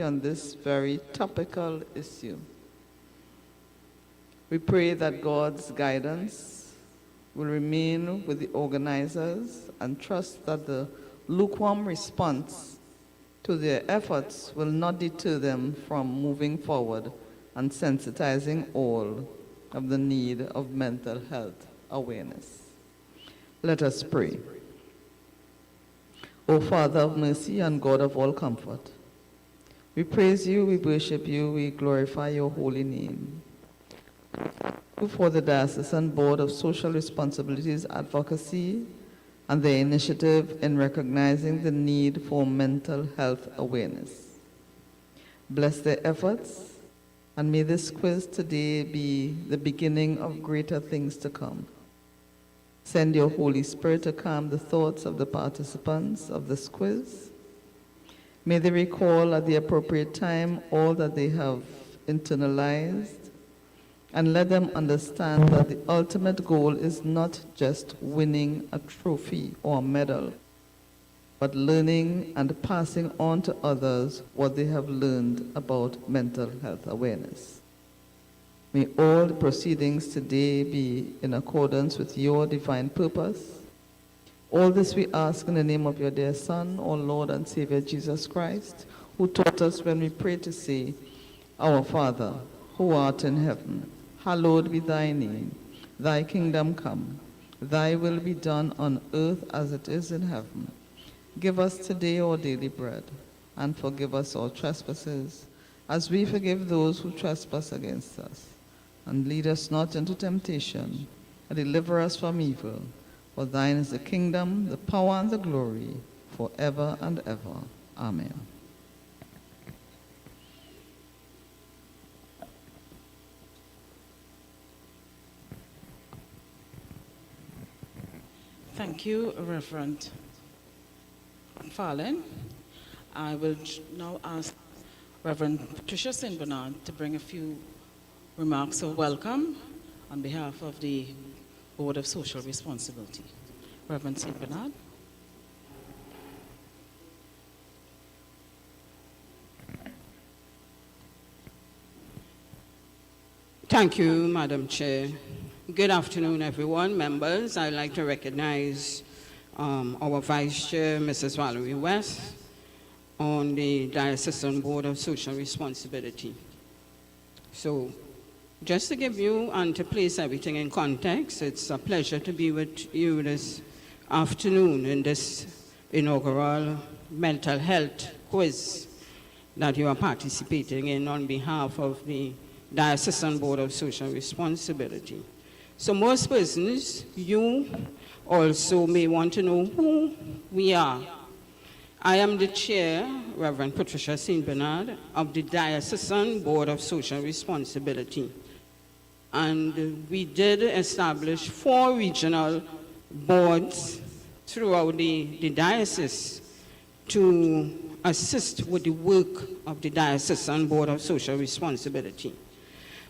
on this very topical issue. We pray that God's guidance will remain with the organizers and trust that the lukewarm response to their efforts will not deter them from moving forward and sensitizing all of the need of mental health awareness. Let us pray. O Father of mercy and God of all comfort, we praise you, we worship you, we glorify your holy name. For the Diocesan Board of Social Responsibilities Advocacy and their initiative in recognizing the need for mental health awareness. Bless their efforts, and may this quiz today be the beginning of greater things to come. Send your Holy Spirit to calm the thoughts of the participants of this quiz. May they recall at the appropriate time all that they have internalized, and let them understand that the ultimate goal is not just winning a trophy or a medal, but learning and passing on to others what they have learned about mental health awareness. May all the proceedings today be in accordance with your divine purpose. All this we ask in the name of your dear Son, our Lord and Savior Jesus Christ, who taught us when we pray to say, Our Father, who art in heaven, hallowed be thy name. Thy kingdom come. Thy will be done on earth as it is in heaven. Give us today our daily bread, and forgive us our trespasses, as we forgive those who trespass against us. And lead us not into temptation, and deliver us from evil. For thine is the kingdom, the power, and the glory, forever and ever. Amen. Thank you, Reverend Farlin. I will now ask Reverend Patricia St. Bernard to bring a few remarks of welcome on behalf of the Board of Social Responsibility. Reverend St. Bernard. Thank you, Madam Chair. Good afternoon, everyone. Members, I'd like to recognize our Vice Chair, Mrs. Valerie West, on the Diocesan Board of Social Responsibility. So, just to give you and to place everything in context, it's a pleasure to be with you this afternoon in this inaugural mental health quiz that you are participating in on behalf of the Diocesan Board of Social Responsibility. So most persons, you also may want to know who we are. I am the chair, Reverend Patricia St. Bernard, of the Diocesan Board of Social Responsibility. And we did establish 4 regional boards throughout the diocese to assist with the work of the Diocesan Board of Social Responsibility.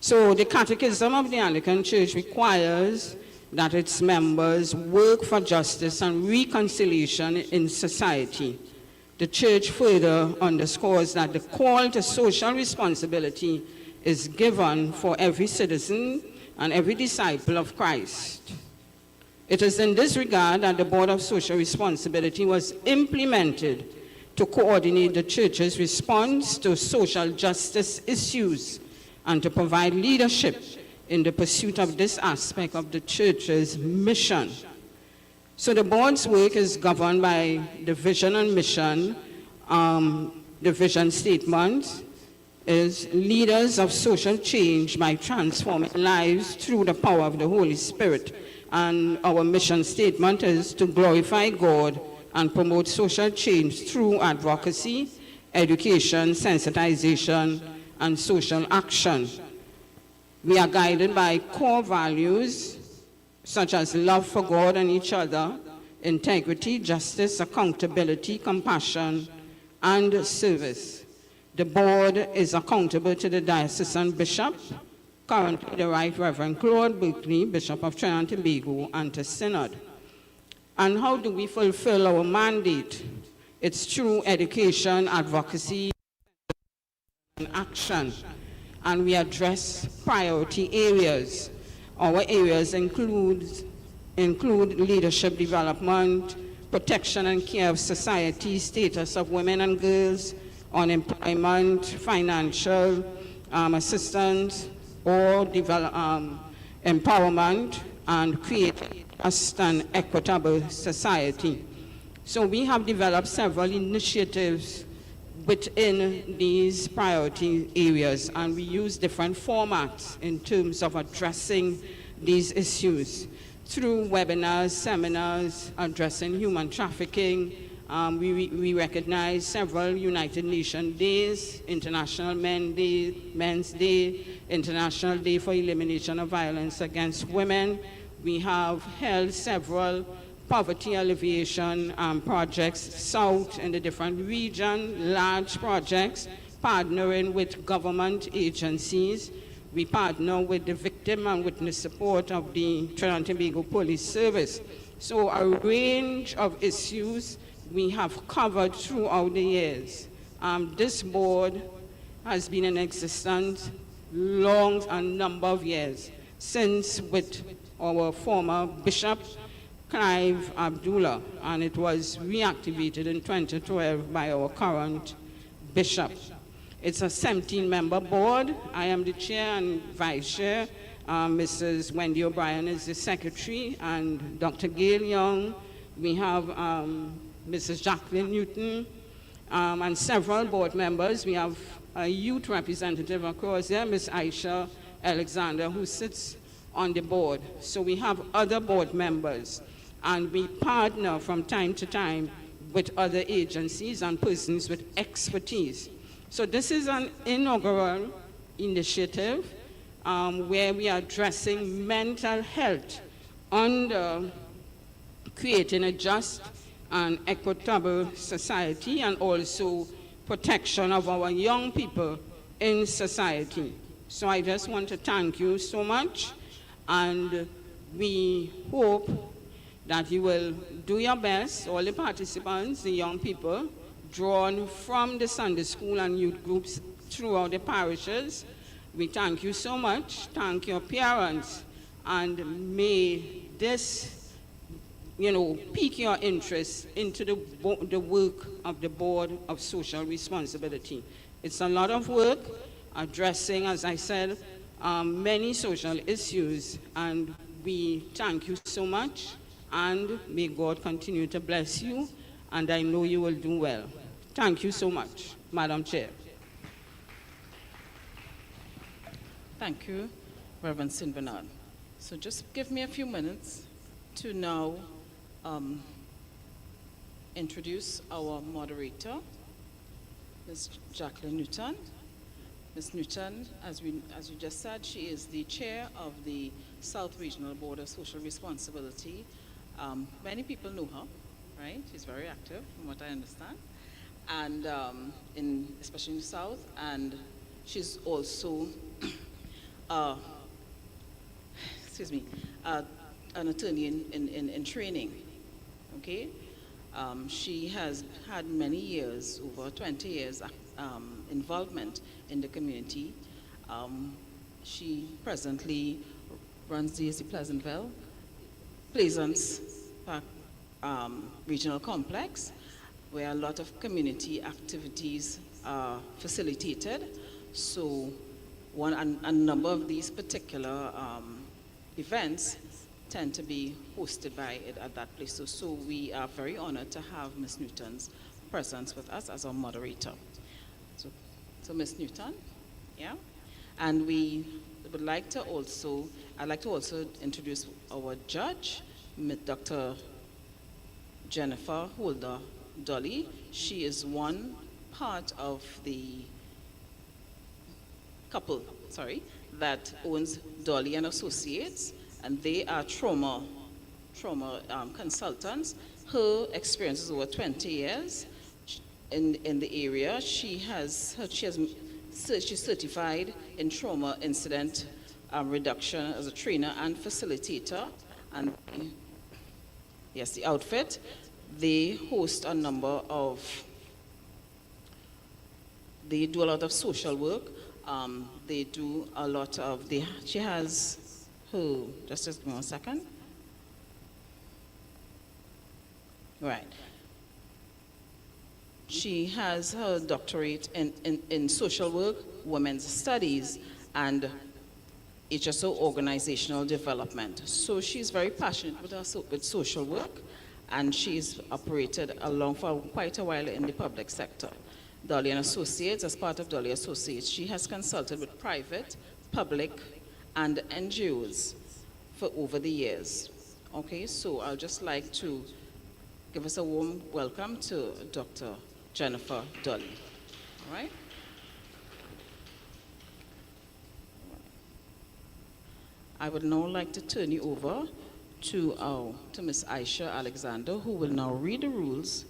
So the Catechism of the Anglican Church requires that its members work for justice and reconciliation in society. The Church further underscores that the call to social responsibility is given for every citizen and every disciple of Christ. It is in this regard that the Board of Social Responsibility was implemented to coordinate the Church's response to social justice issues and to provide leadership in the pursuit of this aspect of the Church's mission. So the board's work is governed by the vision and mission. The vision statement is leaders of social change by transforming lives through the power of the Holy Spirit. And our mission statement is to glorify God and promote social change through advocacy, education, sensitization, and social action. We are guided by core values such as love for God and each other, integrity, justice, accountability, compassion, and service. The board is accountable to the diocesan bishop, currently the Right Reverend Claude Berkeley, Bishop of Trinidad and Tobago, and to Synod. And how do we fulfill our mandate? It's through education, advocacy, action, and we address priority areas. Our areas include leadership development, protection and care of society, status of women and girls, unemployment, financial assistance, or empowerment, and create a just and equitable society. So we have developed several initiatives within these priority areas, and we use different formats in terms of addressing these issues through webinars, seminars, addressing human trafficking. We recognize several United Nations days, International Men's Day, International Day for Elimination of Violence Against Women. We have held several poverty alleviation projects south in the different regions, large projects, partnering with government agencies. We partner with the victim and witness support of the Trinidad and Tobago Police Service. So a range of issues we have covered throughout the years. This board has been in existence long a number of years, since with our former Bishop, Clive Abdullah, and it was reactivated in 2012 by our current bishop. It's a 17-member board. I am the chair and vice chair. Mrs. Wendy O'Brien is the secretary, and Dr. Gail Young. We have Mrs. Jacqueline Newton, and several board members. We have a youth representative across there, Ms. Aisha Alexander, who sits on the board. So we have other board members, and we partner from time to time with other agencies and persons with expertise. So this is an inaugural initiative where we are addressing mental health under creating a just and equitable society, and also protection of our young people in society. So I just want to thank you so much, and we hope that you will do your best, all the participants, the young people, drawn from the Sunday school and youth groups throughout the parishes. We thank you so much. Thank your parents, and may this, pique your interest into the work of the Board of Social Responsibility. It's a lot of work addressing, as I said, many social issues, and we thank you so much, and may God continue to bless you, and I know you will do well. Thank you so much, Madam Chair. Thank you, Reverend St. Bernard. So just give me a few minutes to now introduce our moderator, Ms. Jacqueline Newton. Ms. Newton, as you just said, she is the chair of the South Regional Board of Social Responsibility. Many people know her, right? She's very active, from what I understand, and especially in the South. And she's also, an attorney in training. Okay, she has had many years, over 20 years, involvement in the community. She presently runs the Pleasance Park Regional Complex, where a lot of community activities are facilitated. So a number of these particular events tend to be hosted by it at that place. So we are very honored to have Ms. Newton's presence with us as our moderator. So Ms. Newton, yeah? And I'd like to also introduce our judge, Dr. Jennifer Holder Dolly. She is one part of the couple, that owns Dolly and Associates, and they are trauma consultants. Her experience is over 20 years in the area. She's certified in trauma incident reduction as a trainer and facilitator. And yes, the outfit, they host a number of they do a lot of social work. They do a lot of, she has who, just give me 1 second. Right. She has her doctorate in social work, women's studies, and HSO organizational development. So she's very passionate with with social work, and she's operated along for quite a while in the public sector. Dolly and Associates, as part of Dolly Associates, she has consulted with private, public, and NGOs for over the years. Okay, so I'll just like to give us a warm welcome to Dr. Jennifer Dolly. All right? I would now like to turn you over to Ms. Aisha Alexander, who will now read the rules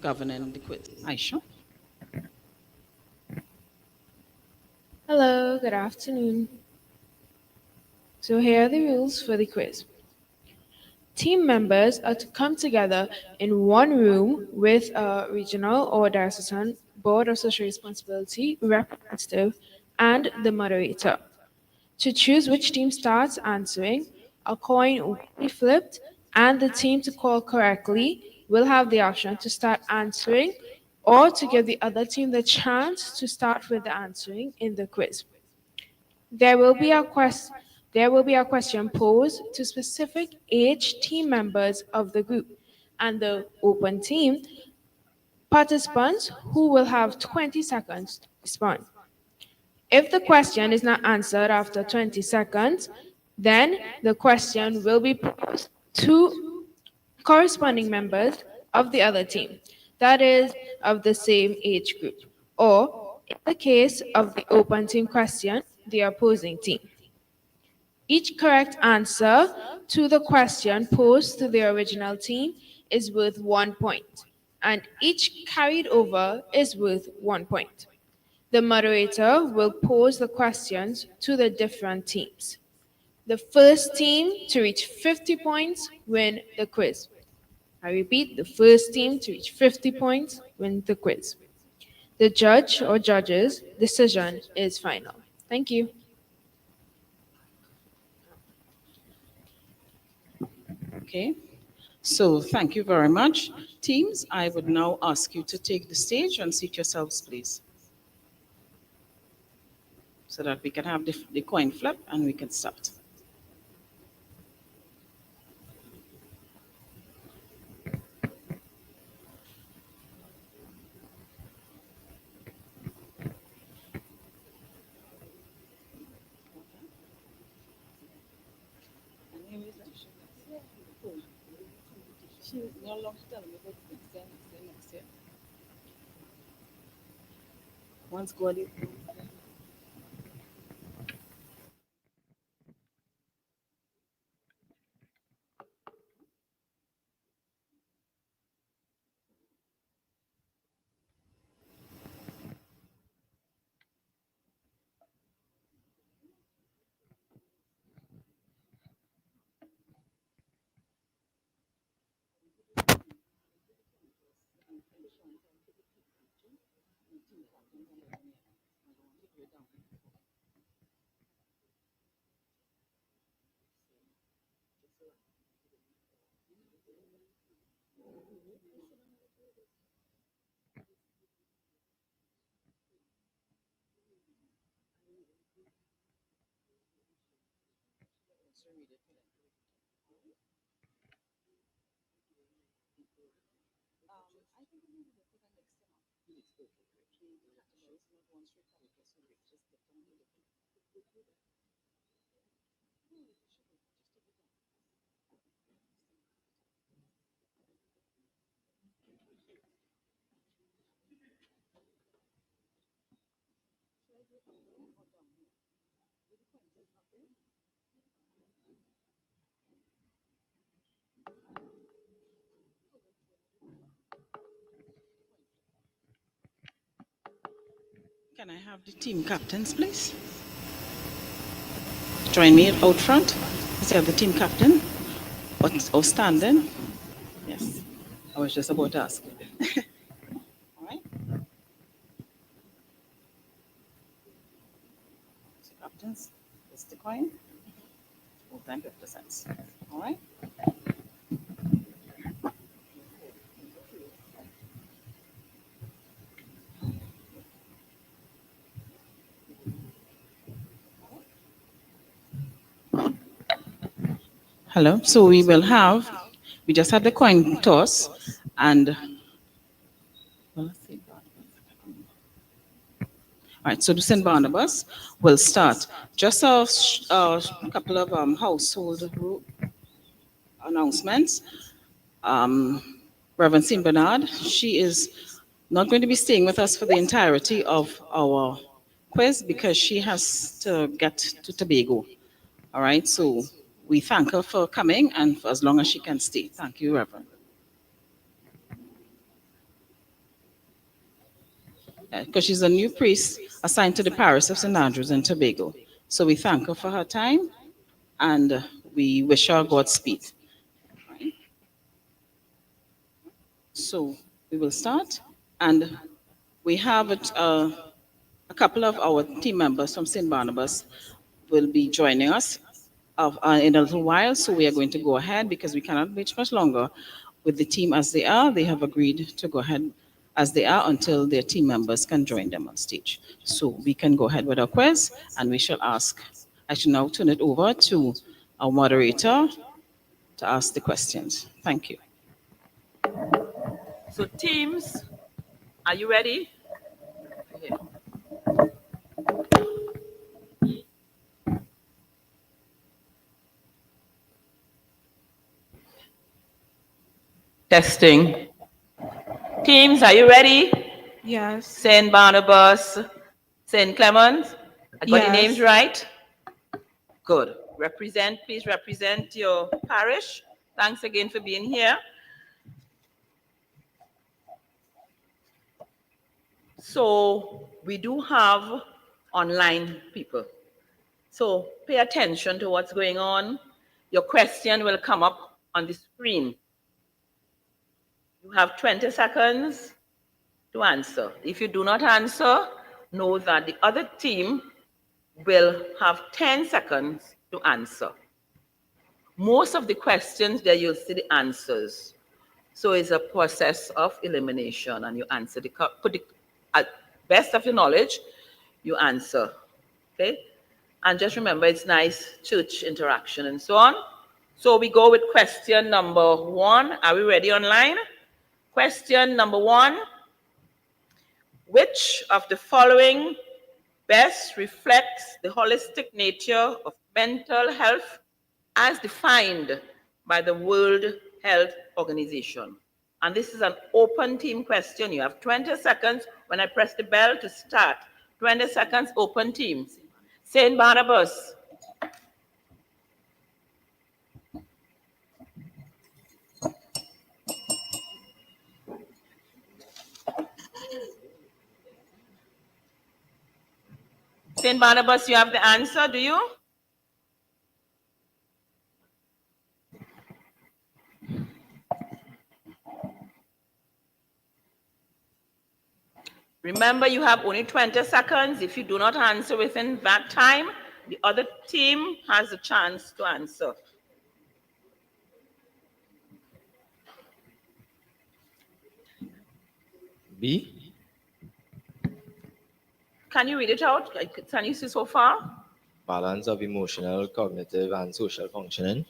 governing the quiz. Aisha. Hello, good afternoon. So here are the rules for the quiz. Team members are to come together in one room with a regional or diocesan board of social responsibility representative and the moderator. To choose which team starts answering, a coin will be flipped, and the team to call correctly will have the option to start answering or to give the other team the chance to start with the answering in the quiz. There will be a question posed to specific age team members of the group, and the open team participants who will have 20 seconds to respond. If the question is not answered after 20 seconds, then the question will be posed to corresponding members of the other team, that is, of the same age group, or, in the case of the open team question, the opposing team. Each correct answer to the question posed to the original team is worth 1 point, and each carried over is worth 1 point. The moderator will pose the questions to the different teams. The first team to reach 50 points win the quiz. I repeat, the first team to reach 50 points win the quiz. The judge or judge's decision is final. Thank you. Okay. So thank you very much. Teams, I would now ask you to take the stage and seat yourselves, please, so that we can have the coin flip and we can start. Once God is Can I have the team captains, please? Join me out front. Let's have the team captain or standing. Yes, I was just about to ask you. All right. Captains, it's the coin. Both time 50 cents. All right. Hello. So we just had the coin toss, and well, let's see. All right, so the St. Barnabas will start. Just a couple of household announcements. Um, Reverend St. Bernard, she is not going to be staying with us for the entirety of our quiz because she has to get to Tobago. All right, so we thank her for coming and for as long as she can stay. Thank you, Reverend. Because she's a new priest assigned to the parish of St. Andrews in Tobago. So we thank her for her time and we wish her Godspeed. Right? So we will start, and we have a couple of our team members from St. Barnabas will be joining us in a little while. So we are going to go ahead because we cannot wait much longer with the team as they are. They have agreed to go ahead as they are until their team members can join them on stage. So we can go ahead with our quiz, and we shall ask. I shall now turn it over to our moderator to ask the questions. Thank you. So teams, are you ready? Yeah. Testing. Teams, are you ready? Yes. St. Barnabas, St. Clement. I got your names Yes. right? Good. Please represent your parish. Thanks again for being here. So we do have online people. So pay attention to what's going on. Your question will come up on the screen. You have 20 seconds to answer. If you do not answer, know that the other team will have 10 seconds to answer. Most of the questions there you'll see the answers. So it's a process of elimination, and you answer at best of your knowledge, you answer. Okay? And just remember, it's nice church interaction and so on. So we go with question number 1. Are we ready online? Question number 1. Which of the following best reflects the holistic nature of mental health as defined by the World Health Organization? And this is an open team question. You have 20 seconds when I press the bell to start. 20 seconds, open team. St. Barnabas. St. Barnabas, you have the answer, do you? Remember, you have only 20 seconds. If you do not answer within that time, the other team has a chance to answer. B. Can you read it out? Can you see so far? Balance of emotional, cognitive, and social functioning.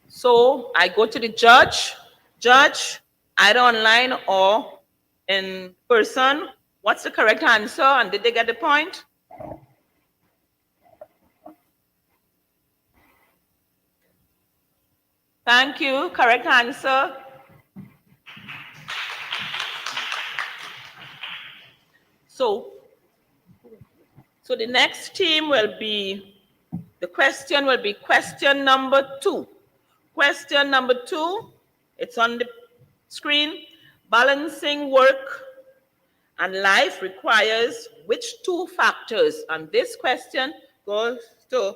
So I go to the judge. Judge, either online or in person, what's the correct answer? And did they get the point? Thank you. Correct answer. So the next team will be, the question will be question number 2. Question number 2, it's on the screen. Balancing work and life requires which 2 factors? And this question goes to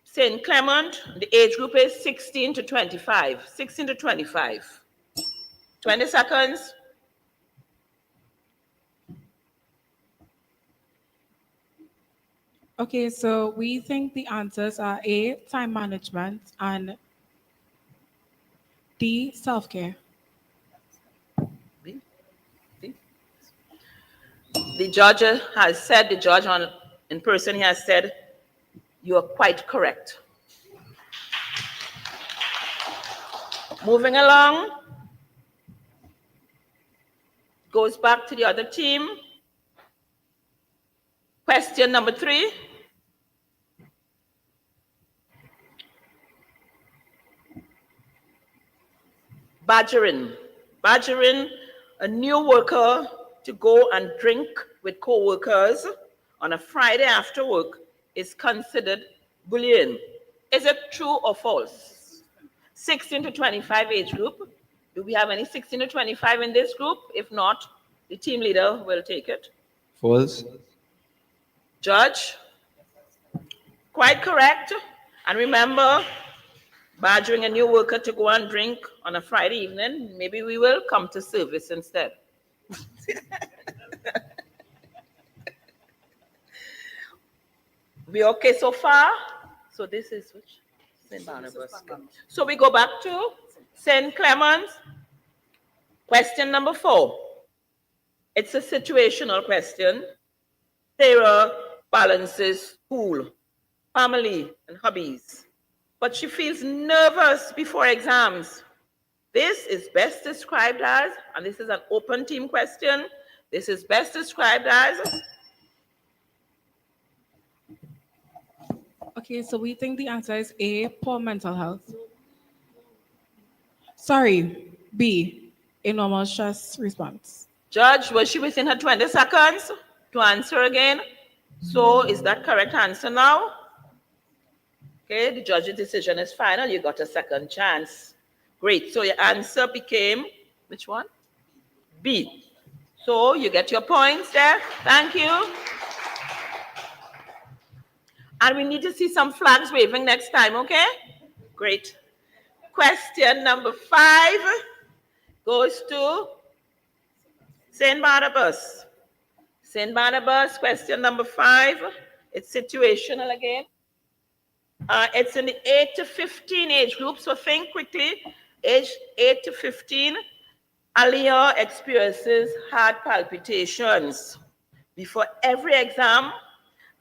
St. Clement. The age group is 16 to 25. 16 to 25. 20 seconds. Okay, so we think the answers are A, time management, and D, self-care. B? D? The judge has said, the judge in person, he has said, you are quite correct. Moving along, goes back to the other team. Question number 3. Badgering. Badgering a new worker to go and drink with co-workers on a Friday after work is considered bullying. Is it true or false? 16 to 25 age group. Do we have any 16 to 25 in this group? If not, the team leader will take it. False. Judge, quite correct. And remember, badgering a new worker to go and drink on a Friday evening, maybe we will come to service instead. We okay so far? So this is which? St. Barnabas. So we go back to St. Clements. Question number 4. It's a situational question. Sarah balances school, family, and hobbies, but she feels nervous before exams. This is best described as, and this is an open team question, this is best described as, Okay, so we think the answer is A, poor mental health. Sorry, B, a normal stress response. Judge, was she within her 20 seconds to answer again? So is that correct answer now? Okay, the judge's decision is final. You got a second chance. Great, so your answer became, which one? B. So you get your points there. Thank you. And we need to see some flags waving next time, okay? Great. Question number 5 goes to St. Barnabas. St. Barnabas, question number 5. It's situational again. It's in the 8 to 15 age group, so think quickly. Age 8 to 15, Aliyah experiences heart palpitations before every exam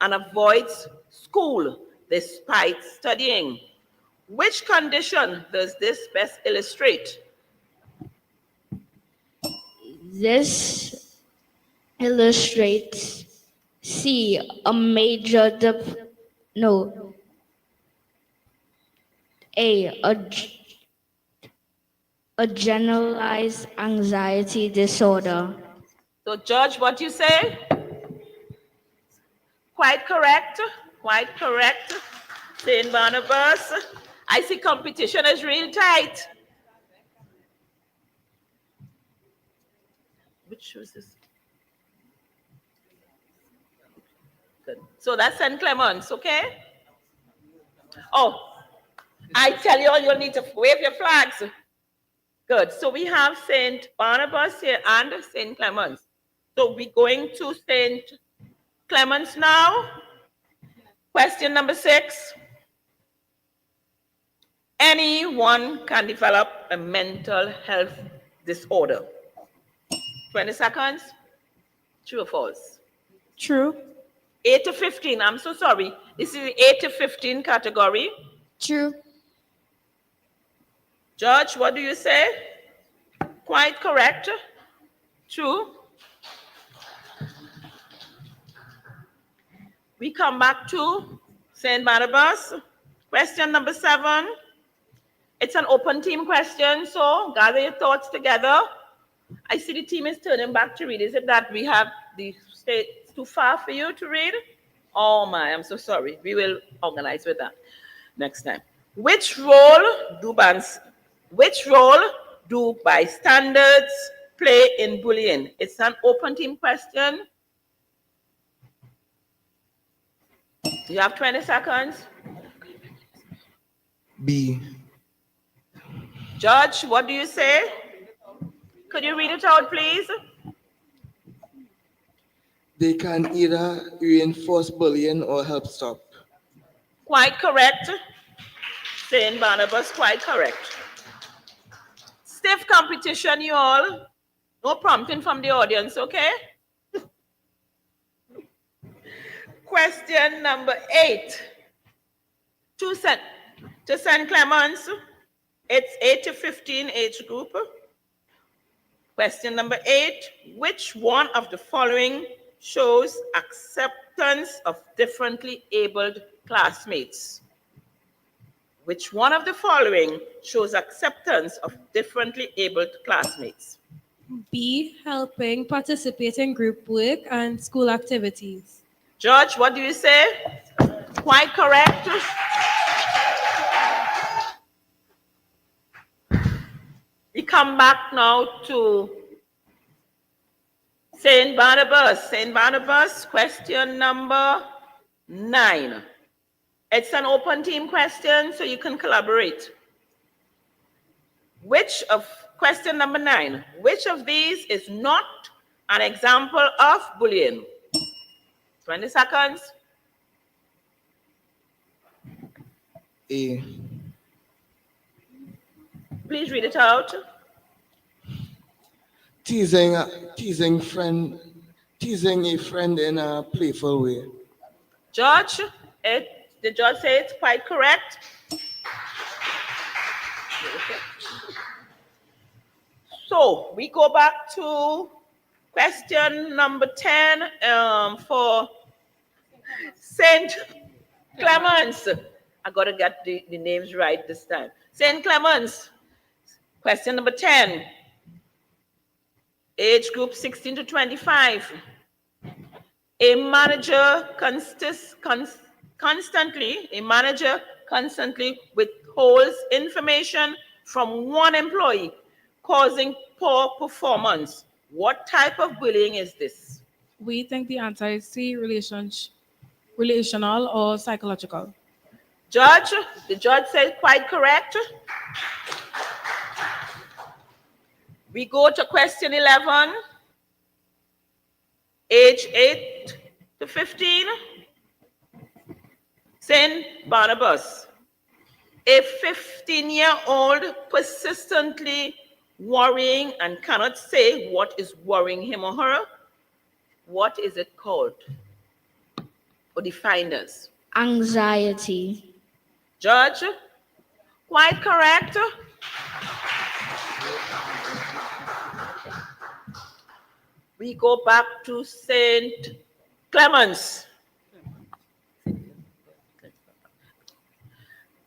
and avoids school despite studying. Which condition does this best illustrate? This illustrates C, a major no, a generalized anxiety disorder. So, Judge, what you say? Quite correct. Quite correct. St. Barnabas. I see competition is real tight. Which was this? Good. So that's St. Clements, okay? Oh, I tell you all, you'll need to wave your flags. Good. So we have St. Barnabas here and St. Clements. So we're going to St. Clements now. Question number 6. Anyone can develop a mental health disorder. 20 seconds. True or false? True. 8 to 15. I'm so sorry. This is the 8 to 15 category. True. Judge, what do you say? Quite correct. True. We come back to St. Barnabas. Question number 7. It's an open team question, so gather your thoughts together. I see the team is turning back to read. Is it that we have the state too far for you to read? Oh my, I'm so sorry. We will organize with that next time. Which role do bystanders play in bullying? It's an open team question. You have 20 seconds. B. Judge, what do you say? Could you read it out, please? they can either reinforce bullying or help stop. Quite correct. Saint Barnabas, quite correct. Stiff competition, you all. No prompting from the audience, okay? Question number 8. To St. Clements, it's 8 to 15 age group. Question number 8. Which one of the following shows acceptance of differently abled classmates? Which one of the following shows acceptance of differently abled classmates? B, helping participate in group work and school activities. George, what do you say? Quite correct. We come back now to Saint Barnabas. Saint Barnabas, question number 9. It's an open team question, so you can collaborate. Question number 9, which of these is not an example of bullying? 20 seconds. A. Please read it out. Teasing a friend in a playful way. George, the judge say it's quite correct. So we go back to question number 10 for Saint Clements. I got to get the names right this time. Saint Clements, question number 10. Age group 16 to 25. A manager constantly withholds information from one employee, causing poor performance. What type of bullying is this? We think the answer is C, relational or psychological. Judge, the judge said quite correct. We go to question 11, age 8 to 15. Saint Barnabas, a 15-year-old persistently worrying and cannot say what is worrying him or her. What is it called? Or define us? Anxiety. Judge, quite correct. We go back to St. Clements.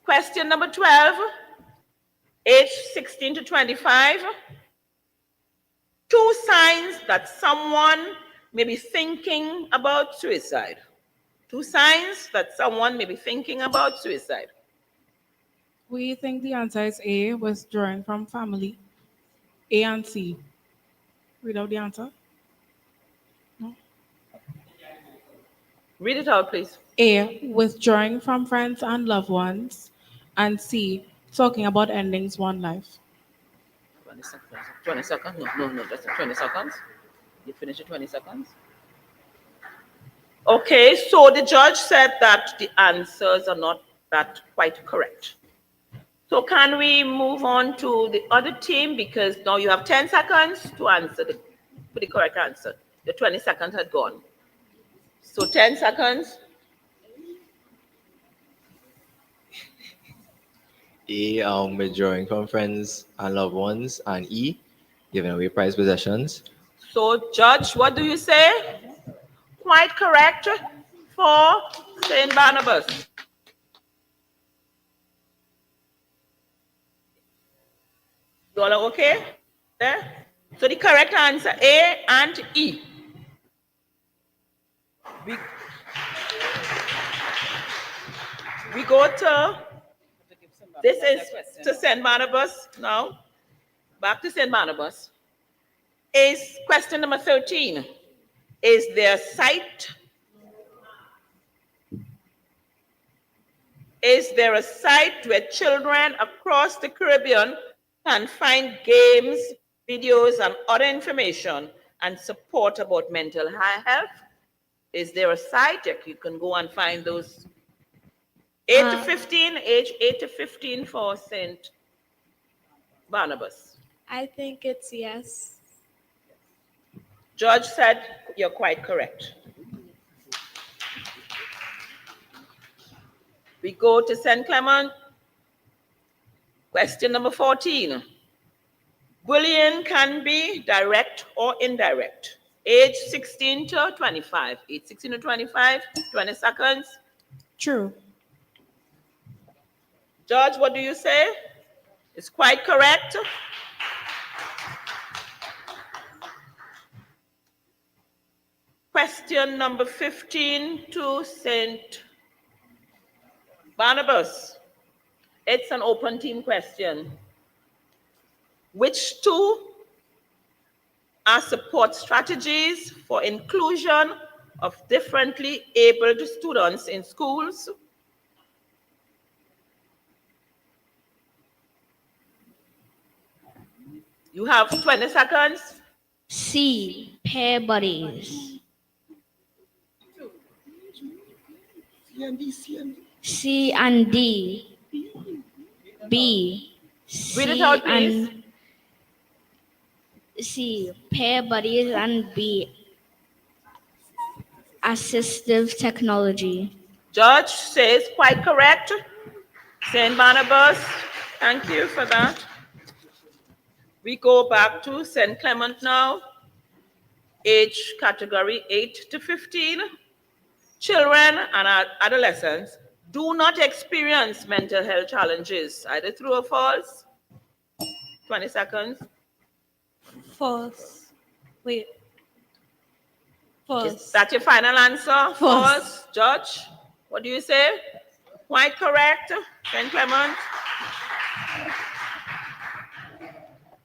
Question number 12, age 16 to 25. 2 signs that someone may be thinking about suicide. 2 signs that someone may be thinking about suicide. We think the answer is A, withdrawing from family. A and C. Read out the answer. No? Read it out, please. A, withdrawing from friends and loved ones. And C, talking about ending one's life. 20 seconds. 20 seconds? No, that's 20 seconds. You finish it 20 seconds. Okay, so the judge said that the answers are not that quite correct. So can we move on to the other team, because now you have 10 seconds to answer for the correct answer. The 20 seconds had gone. So 10 seconds. A, withdrawing from friends and loved ones, and E, giving away prized possessions. So judge, what do you say? Quite correct for Saint Barnabas. You all are okay? There? So the correct answer, A and E. We go to, this is to St. Barnabas now. Back to St. Barnabas. Is question number 13. Is there a site where children across the Caribbean can find games, videos, and other information and support about mental health? Is there a site that you can go and find those? 8 to 15, age 8 to 15 for St. Barnabas. I think it's yes. George said you're quite correct. We go to St. Clement. Question number 14. Bullying can be direct or indirect. Age 16 to 25. Age 16 to 25, 20 seconds. True. George, what do you say? It's quite correct. Question number 15 to St. Barnabas. It's an open team question. Which two are support strategies for inclusion of differently abled students in schools? You have 20 seconds. C. Pair buddies. C and D. B. Read it out, C please. and C. Pair buddies and B. Assistive technology. George says quite correct. St. Barnabas, thank you for that. We go back to St. Clement now. Age category 8 to 15. Children and adolescents do not experience mental health challenges, either true or false. 20 seconds. False. Wait. False. Is that your final answer? False. Judge, what do you say? Quite correct, St. Clement.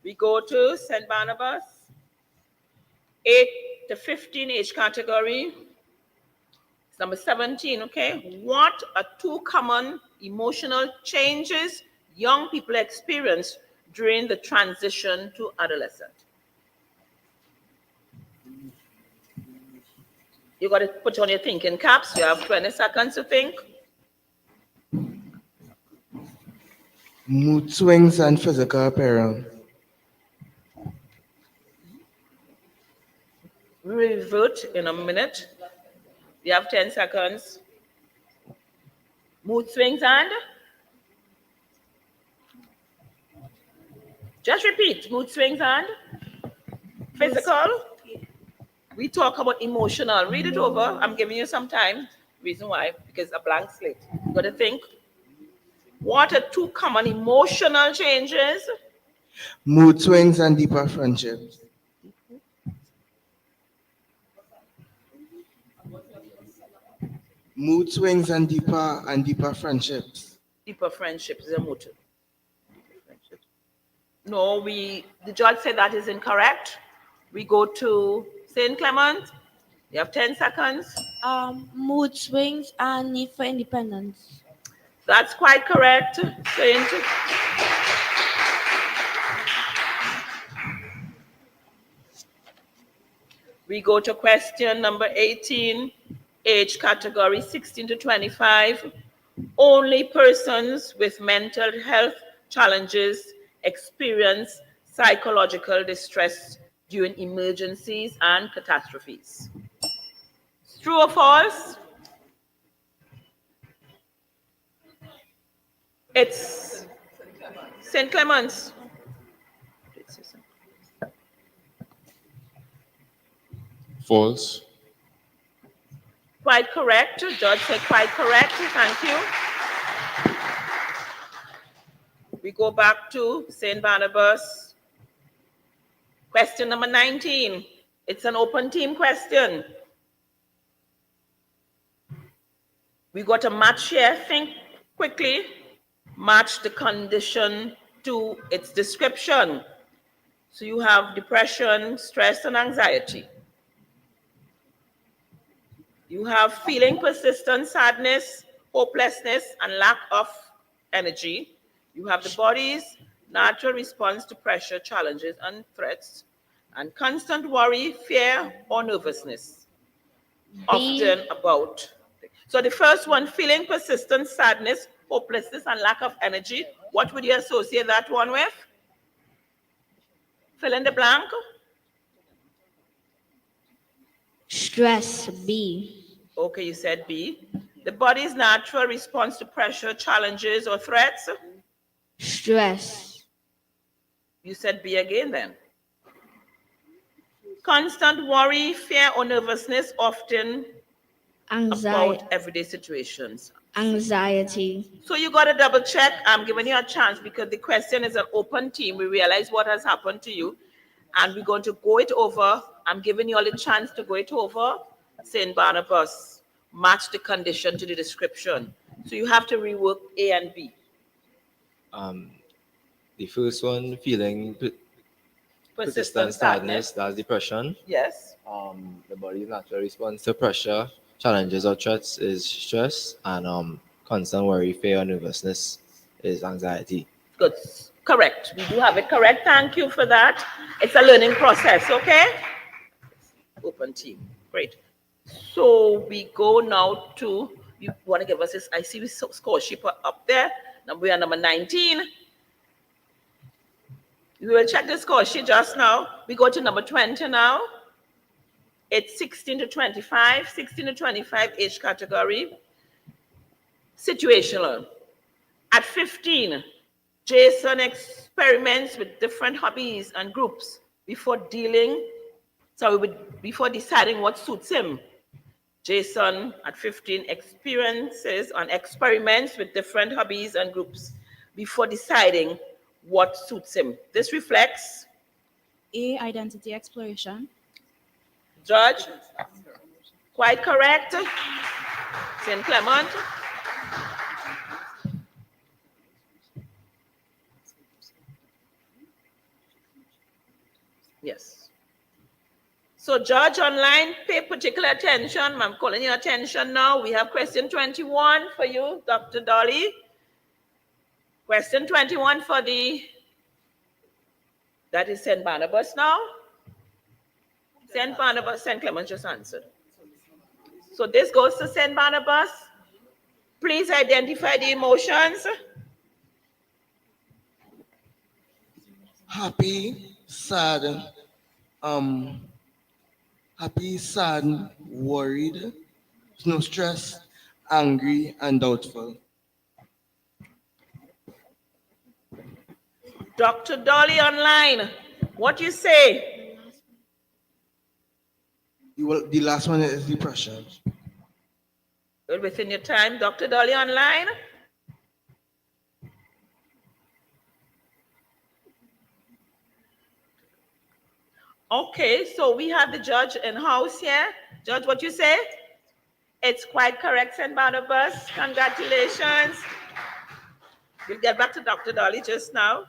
We go to St. Barnabas. 8 to 15 age category. It's number 17, okay? What are two common emotional changes young people experience during the transition to adolescent? You got to put on your thinking caps. You have 20 seconds to think. Mood swings and physical appearance. We will vote in a minute. You have 10 seconds. Mood swings and? Just repeat. Mood swings and? Physical? We talk about emotional. Read it over. I'm giving you some time. Reason why? Because a blank slate. You got to think. What are two common emotional changes? Mood swings and deeper friendships. Mood swings and deeper friendships. Deeper friendships is a motive. No, the judge said that is incorrect. We go to St. Clement. You have 10 seconds. Mood swings and need for independence. That's quite correct, Saint. We go to question number 18, age category 16 to 25. Only persons with mental health challenges experience psychological distress during emergencies and catastrophes. True or false? It's St. Clement's. False. Quite correct. Judge said quite correct. Thank you. We go back to St. Barnabas. Question number 19. It's an open team question. We got a match here. Think quickly. Match the condition to its description. So you have depression, stress, and anxiety. You have feeling persistent sadness, hopelessness, and lack of energy. You have the body's natural response to pressure, challenges, and threats, and constant worry, fear, or nervousness. often about. So the first one, feeling persistent sadness, hopelessness, and lack of energy. What would you associate that one with? Fill in the blank. Stress, B. Okay, you said B. The body's natural response to pressure, challenges, or threats. Stress, You said B again then. Constant worry, fear, or nervousness, often anxiety, about everyday situations. anxiety, So you got to double check. I'm giving you a chance because the question is an open team. We realize what has happened to you and we're going to go it over. I'm giving you all a chance to go it over. St. Barnabas, match the condition to the description. So you have to rework A and B. The first one, feeling Persistent persistent sadness, that's depression. Yes. The body's natural response to pressure, challenges, or threats is stress, and constant worry, fear, or nervousness is anxiety. Good. Correct. We do have it correct. Thank you for that. It's a learning process, okay? Open team. Great. So we go now to, you want to give us this, I see the score sheet up there. Now we are number 19. We will check the score sheet just now. We go to number 20 now. It's 16 to 25, 16 to 25 age category. Situational. At 15, Jason experiments with different hobbies and groups before deciding what suits him. Jason, at 15, experiments with different hobbies and groups before deciding what suits him. This reflects A, identity exploration. Judge, quite correct. St. Clement. Yes. So judge online, pay particular attention. I'm calling your attention now. We have question 21 for you, Dr. Dolly. Question 21 for that is St. Barnabas now. St. Barnabas, St. Clement just answered. So this goes to St. Barnabas. Please identify the emotions. Happy, sad, worried, no stress, angry, and doubtful. Dr. Dolly online, what do you say? The last one is depression. Well, within your time, Dr. Dolly online. Okay, so we have the judge in house here. Judge, what you say? It's quite correct, St. Barnabas. Congratulations. We'll get back to Dr. Dolly just now.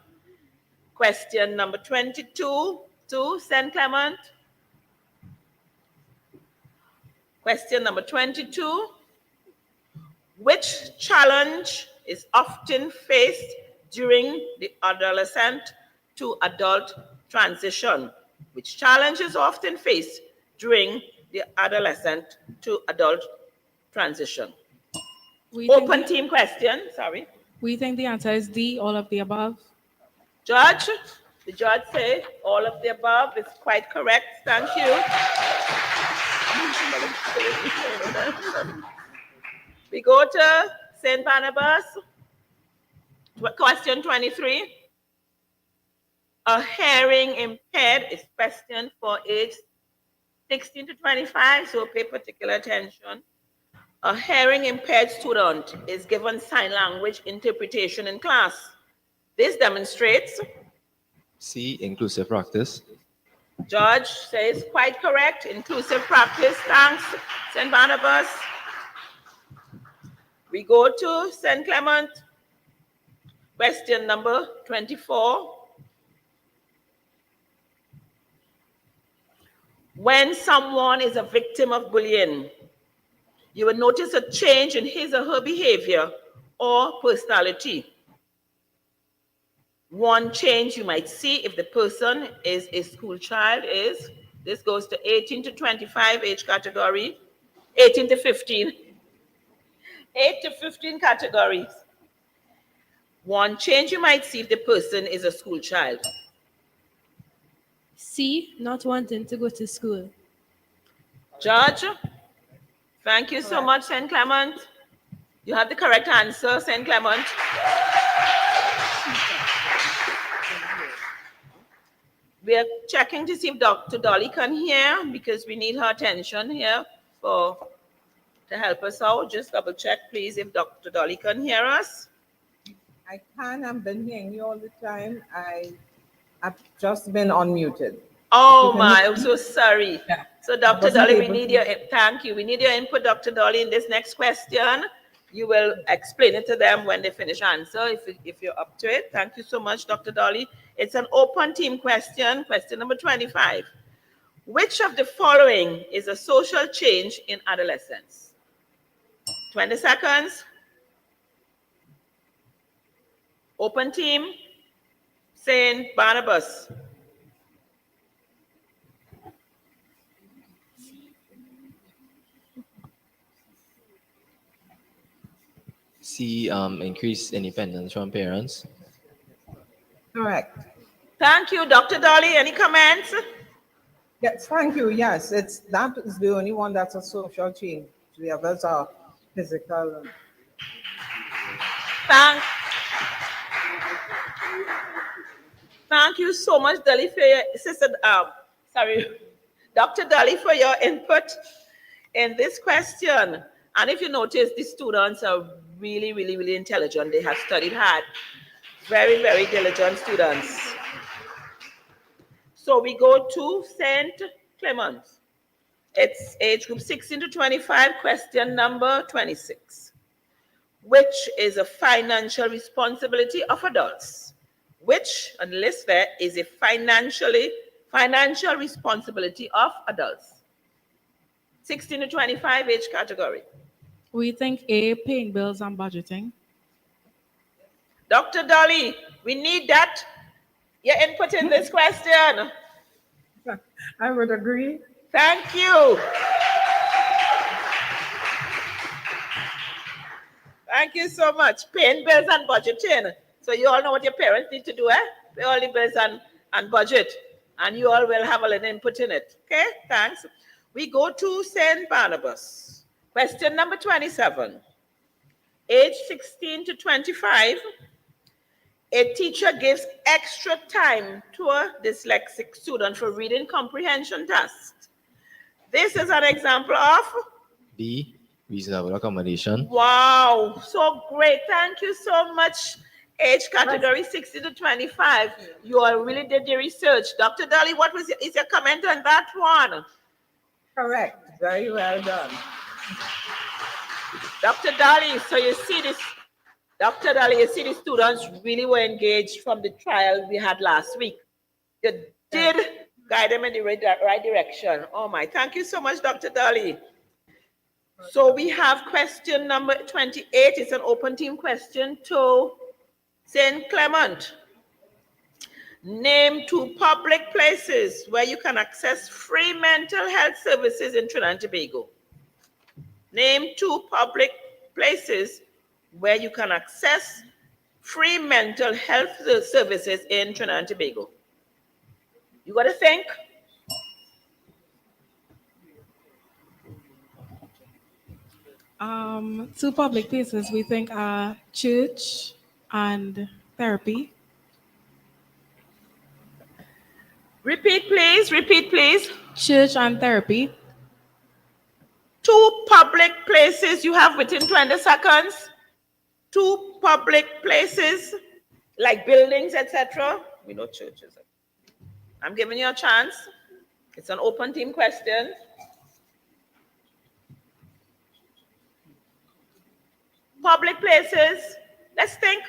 Question number 22 to St. Clement. Question number 22. Which challenge is often faced during the adolescent to adult transition? Which challenge is often faced during the adolescent to adult transition? Open team question, sorry. We think the answer is D, all of the above. Judge, the judge said all of the above is quite correct. Thank you. We go to St. Barnabas. Question 23. A hearing impaired is question for age 16 to 25, so pay particular attention. A hearing impaired student is given sign language interpretation in class. This demonstrates C, inclusive practice. Judge says quite correct, inclusive practice. Thanks, St. Barnabas. We go to St. Clement. Question number 24. When someone is a victim of bullying, you will notice a change in his or her behavior or personality. One change you might see if the person is a school child is, this goes to 18 to 25 age category. 18 to 15. 8 to 15 categories. One change you might see if the person is a school child. C. Not wanting to go to school. Judge, thank you so much, St. Clement. You have the correct answer, St. Clement. We are checking to see if Dr. Dolly can hear because we need her attention here to help us out. Just double check, please, if Dr. Dolly can hear us. I can. I've been hearing you all the time. I've just been unmuted. Oh my, I'm so sorry. Yeah. So Dr. Wasn't Dolly, we able need to- your, thank you. We need your input, Dr. Dolly, in this next question. You will explain it to them when they finish answer, if you're up to it. Thank you so much, Dr. Dolly. It's an open team question, question number 25. Which of the following is a social change in adolescence? 20 seconds. Open team, St. Barnabas. C, increased independence from parents. Correct. Thank you, Dr. Dolly. Any comments? Yes, thank you. Yes, that is the only one that's a social change. The others are physical. Thank you so much, Dolly, for your Dr. Dolly, for your input in this question. And if you notice, the students are really, really, really intelligent. They have studied hard. Very, very diligent students. So we go to St. Clement. It's age group 16 to 25, question number 26. Which is a financial responsibility of adults? Which, on the list there, is a financial responsibility of adults? 16 to 25 age category. We think A, paying bills and budgeting. Dr. Dolly, we need that. Your input in this question. I would agree. Thank you. Thank you so much. Paying bills and budgeting. So you all know what your parents need to do, eh? Pay all the bills and budget. And you all will have a little input in it. Okay, thanks. We go to St. Barnabas. Question number 27. Age 16 to 25. A teacher gives extra time to a dyslexic student for reading comprehension test. This is an example of? B, reasonable accommodation. Wow, so great. Thank you so much. Age category 60 to 25. You all really did your research. Dr. Dolly, what is your comment on that one? Correct. Very well done. Dr. Dolly, so you see this, Dr. Dolly, you see the students really were engaged from the trial we had last week. You did guide them in the right direction. Oh my, thank you so much, Dr. Dolly. So we have question number 28. It's an open team question to St. Clement. Name 2 public places where you can access free mental health services in Trinidad and Tobago. Name 2 public places where you can access free mental health services in Trinidad and Tobago. You got to think. Two public places we think are church and therapy. Repeat, please. Repeat, please. Church and therapy. 2 public places you have within 20 seconds. 2 public places like buildings, etc. We know churches. I'm giving you a chance. It's an open team question. Public places. Let's think.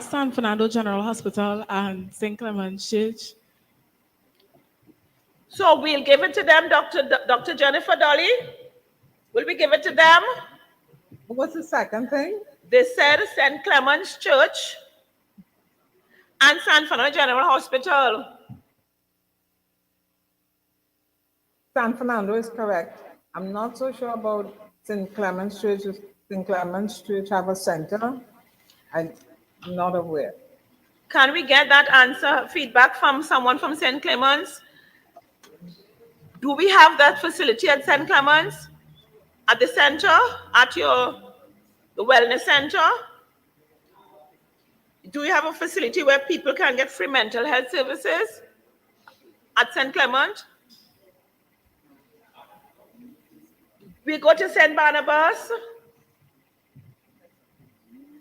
San Fernando General Hospital and St. Clement's Church. So we'll give it to them, Dr. Jennifer Dolly. Will we give it to them? What's the second thing? They said St. Clement's Church and San Fernando General Hospital. San Fernando is correct. I'm not so sure about St. Clement's Church. Does St. Clement's Church have a center? I'm not aware. Can we get that answer, feedback from someone from St. Clements? Do we have that facility at St. Clements? At the center? At the wellness center? Do you have a facility where people can get free mental health services at St. Clement? We go to St. Barnabas.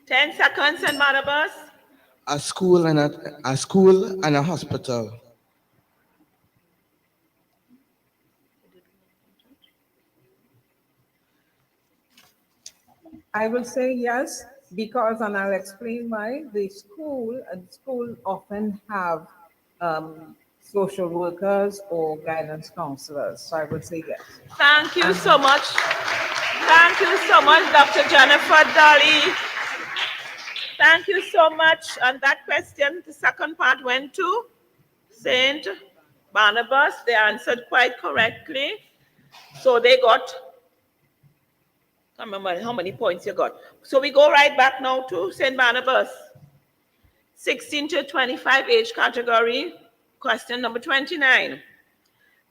10 seconds, St. Barnabas. A school and a hospital. I will say yes, because, and I'll explain why, the school often have social workers or guidance counselors. So I would say yes. Thank you so much. Thank you so much, Dr. Jennifer Dolly. Thank you so much. And that question, the second part went to St. Barnabas. They answered quite correctly. So they got, I can't remember how many points you got. So we go right back now to St. Barnabas. 16 to 25 age category. Question number 29.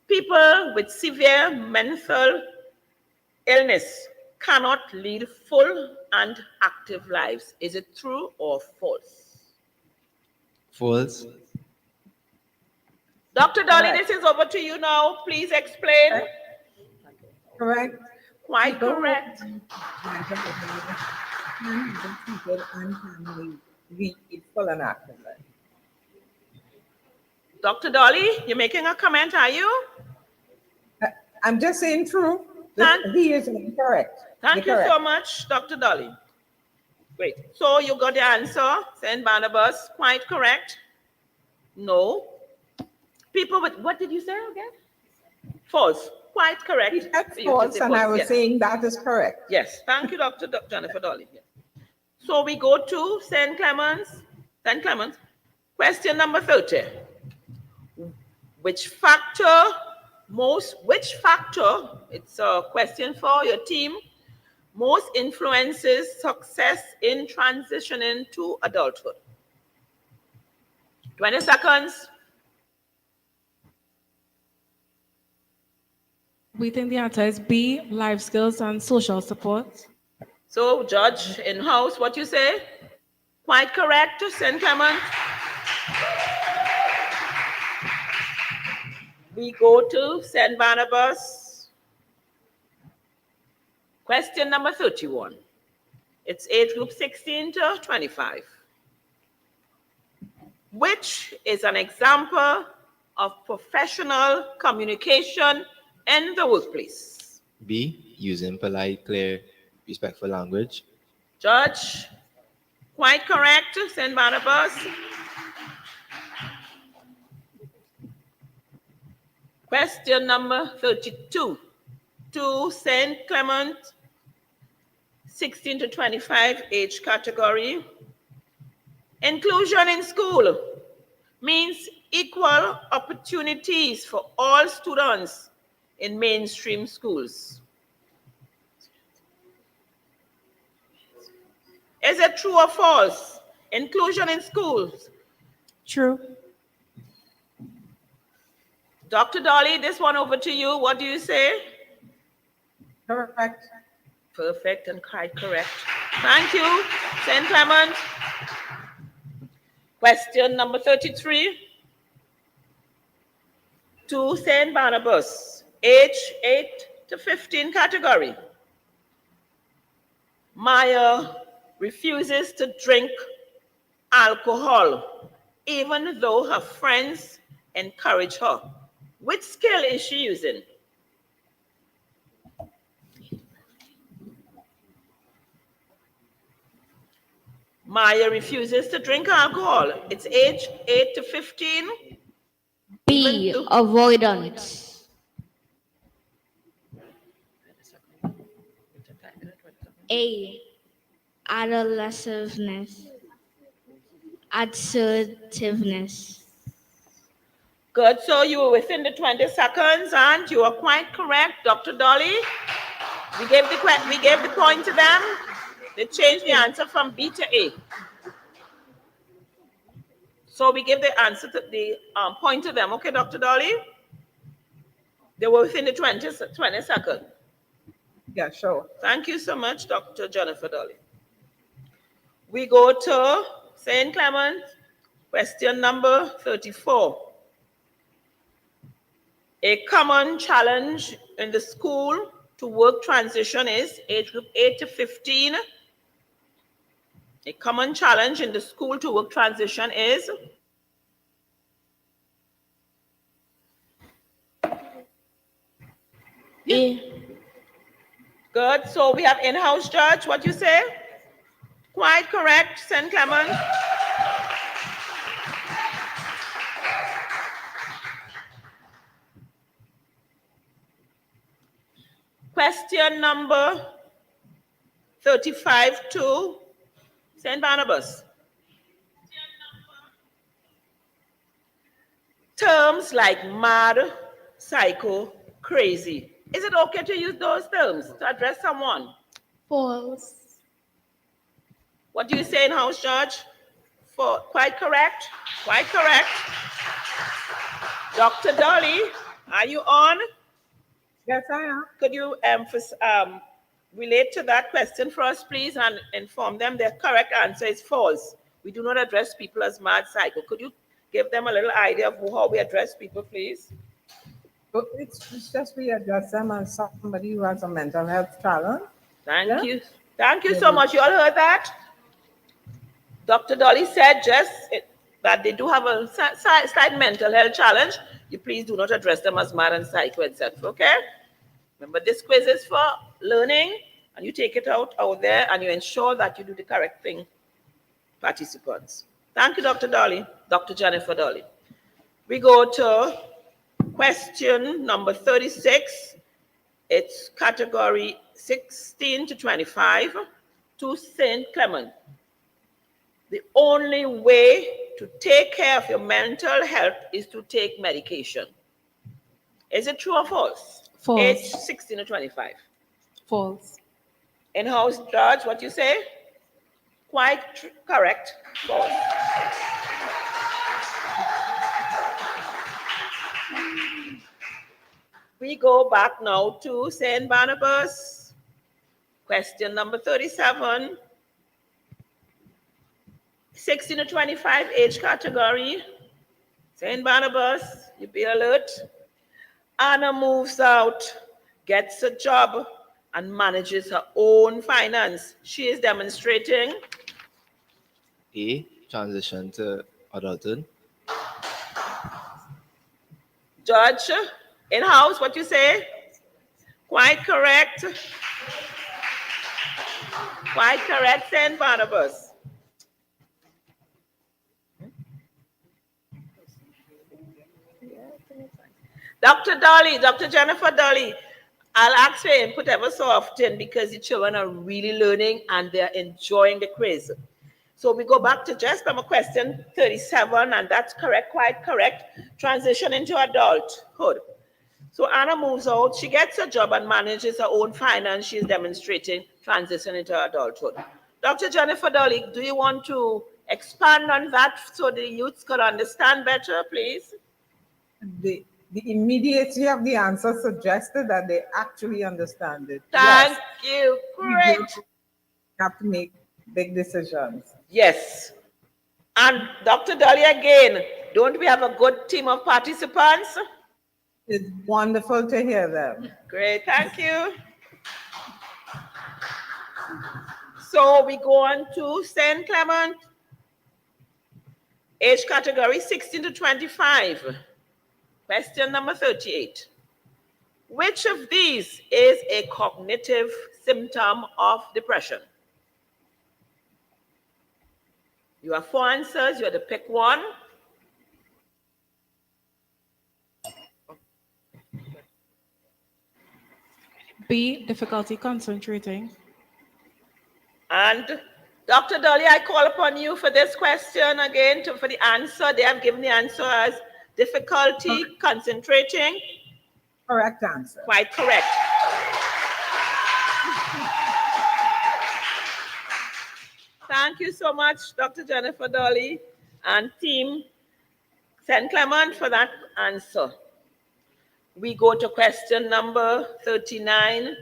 People with severe mental illness cannot lead full and active lives. Is it true or false? False. Dr. Dolly, Correct. this is over to you now. Please explain. Correct. Quite People with correct. mental illness can be treated and can lead full and active life. Dr. Dolly, you're making a comment, are you? I'm just saying true. Thank- He is incorrect. Thank you You're so correct. much, Dr. Dolly. Great. So you got the answer, St. Barnabas. Quite correct. No. People with, what did you say again? False. Quite correct. That's for you to false, say and I false. was Yes. saying that is correct. Yes. Thank you, Dr. Jennifer Dolly. Yes. So we go to St. Clements. St. Clements. Question number 30. Which factor, it's a question for your team, most influences success in transitioning to adulthood? 20 seconds. We think the answer is B, life skills and social support. So, Judge in-house, what you say? Quite correct, St. Clement. We go to St. Barnabas. Question number 31. It's age group 16 to 25. Which is an example of professional communication in the workplace? B. Using polite, clear, respectful language. Judge, quite correct, St. Barnabas. Question number 32. To St. Clement, 16 to 25 age category. Inclusion in school means equal opportunities for all students in mainstream schools. Is it true or false? Inclusion in schools. True. Dr. Dolly, this one over to you. What do you say? Correct. Perfect and quite correct. Thank you, St. Clement. Question number 33. To St. Barnabas, age 8 to 15 category. Maya refuses to drink alcohol, even though her friends encourage her. Which skill is she using? Maya refuses to drink alcohol. It's age 8 to 15. B, avoidance. A, adolescentiveness. Assertiveness. Good, so you were within the 20 seconds and you are quite correct, Dr. Dolly. We gave the point to them. They changed the answer from B to A. So we give the answer to the point to them. Okay, Dr. Dolly? They were within the 20 seconds. Yeah, sure. Thank you so much, Dr. Jennifer Dolly. We go to St. Clement, question number 34. A common challenge in the school to work transition is age group 8 to 15. A common challenge in the school to work transition is A. good. So we have in-house judge. What you say? Quite correct, St. Clement. Question number 35 to St. Barnabas. Terms like mad, psycho, crazy. Is it okay to use those terms to address someone? False. What do you say in house, Judge? For quite correct. Quite correct. Dr. Dolly, are you on? Yes, I am. Could you relate to that question for us, please, and inform them their correct answer is false. We do not address people as mad psycho. Could you give them a little idea of how we address people, please? But it's just we address them as somebody who has a mental health challenge. Thank you. Thank you so much. You all heard that? Dr. Dolly said just that they do have a slight mental health challenge. You please do not address them as mad and psycho, etc. Okay? Remember, this quiz is for learning, and you take it out there, and you ensure that you do the correct thing, participants. Thank you, Dr. Dolly, Dr. Jennifer Dolly. We go to question number 36. It's category 16 to 25 to St. Clement. The only way to take care of your mental health is to take medication. Is it true or false? False. Age 16 to 25. False. In-house judge, what you say? Quite correct. False. We go back now to St. Barnabas. Question number 37. 16 to 25 age category. St. Barnabas, you be alert. Anna moves out, gets a job, and manages her own finance. She is demonstrating A. Transition to adulthood. Judge, in-house, what you say? Quite correct. Quite correct, St. Barnabas. Dr. Dolly, Dr. Jennifer Dolly, I'll ask your input ever so often because the children are really learning and they're enjoying the quiz. So we go back to just question 37, and that's correct, quite correct. Transition into adulthood. So Anna moves out, she gets a job and manages her own finance. She's demonstrating transition into adulthood. Dr. Jennifer Dolly, do you want to expand on that so the youths could understand better, please? The immediacy of the answer suggested that they actually understand it. Thank you. Great. You have to make big decisions. Yes. And Dr. Dolly, again, don't we have a good team of participants? It's wonderful to hear them. Great, thank you. So we go on to St. Clement, age category 16 to 25. Question number 38. Which of these is a cognitive symptom of depression? You have 4 answers. You have to pick one. B. Difficulty concentrating. And Dr. Dolly, I call upon you for this question again, for the answer. They have given the answer as Difficulty concentrating? Correct answer. Quite correct. Thank you so much, Dr. Jennifer Dolly and team St. Clement for that answer. We go to question number 39,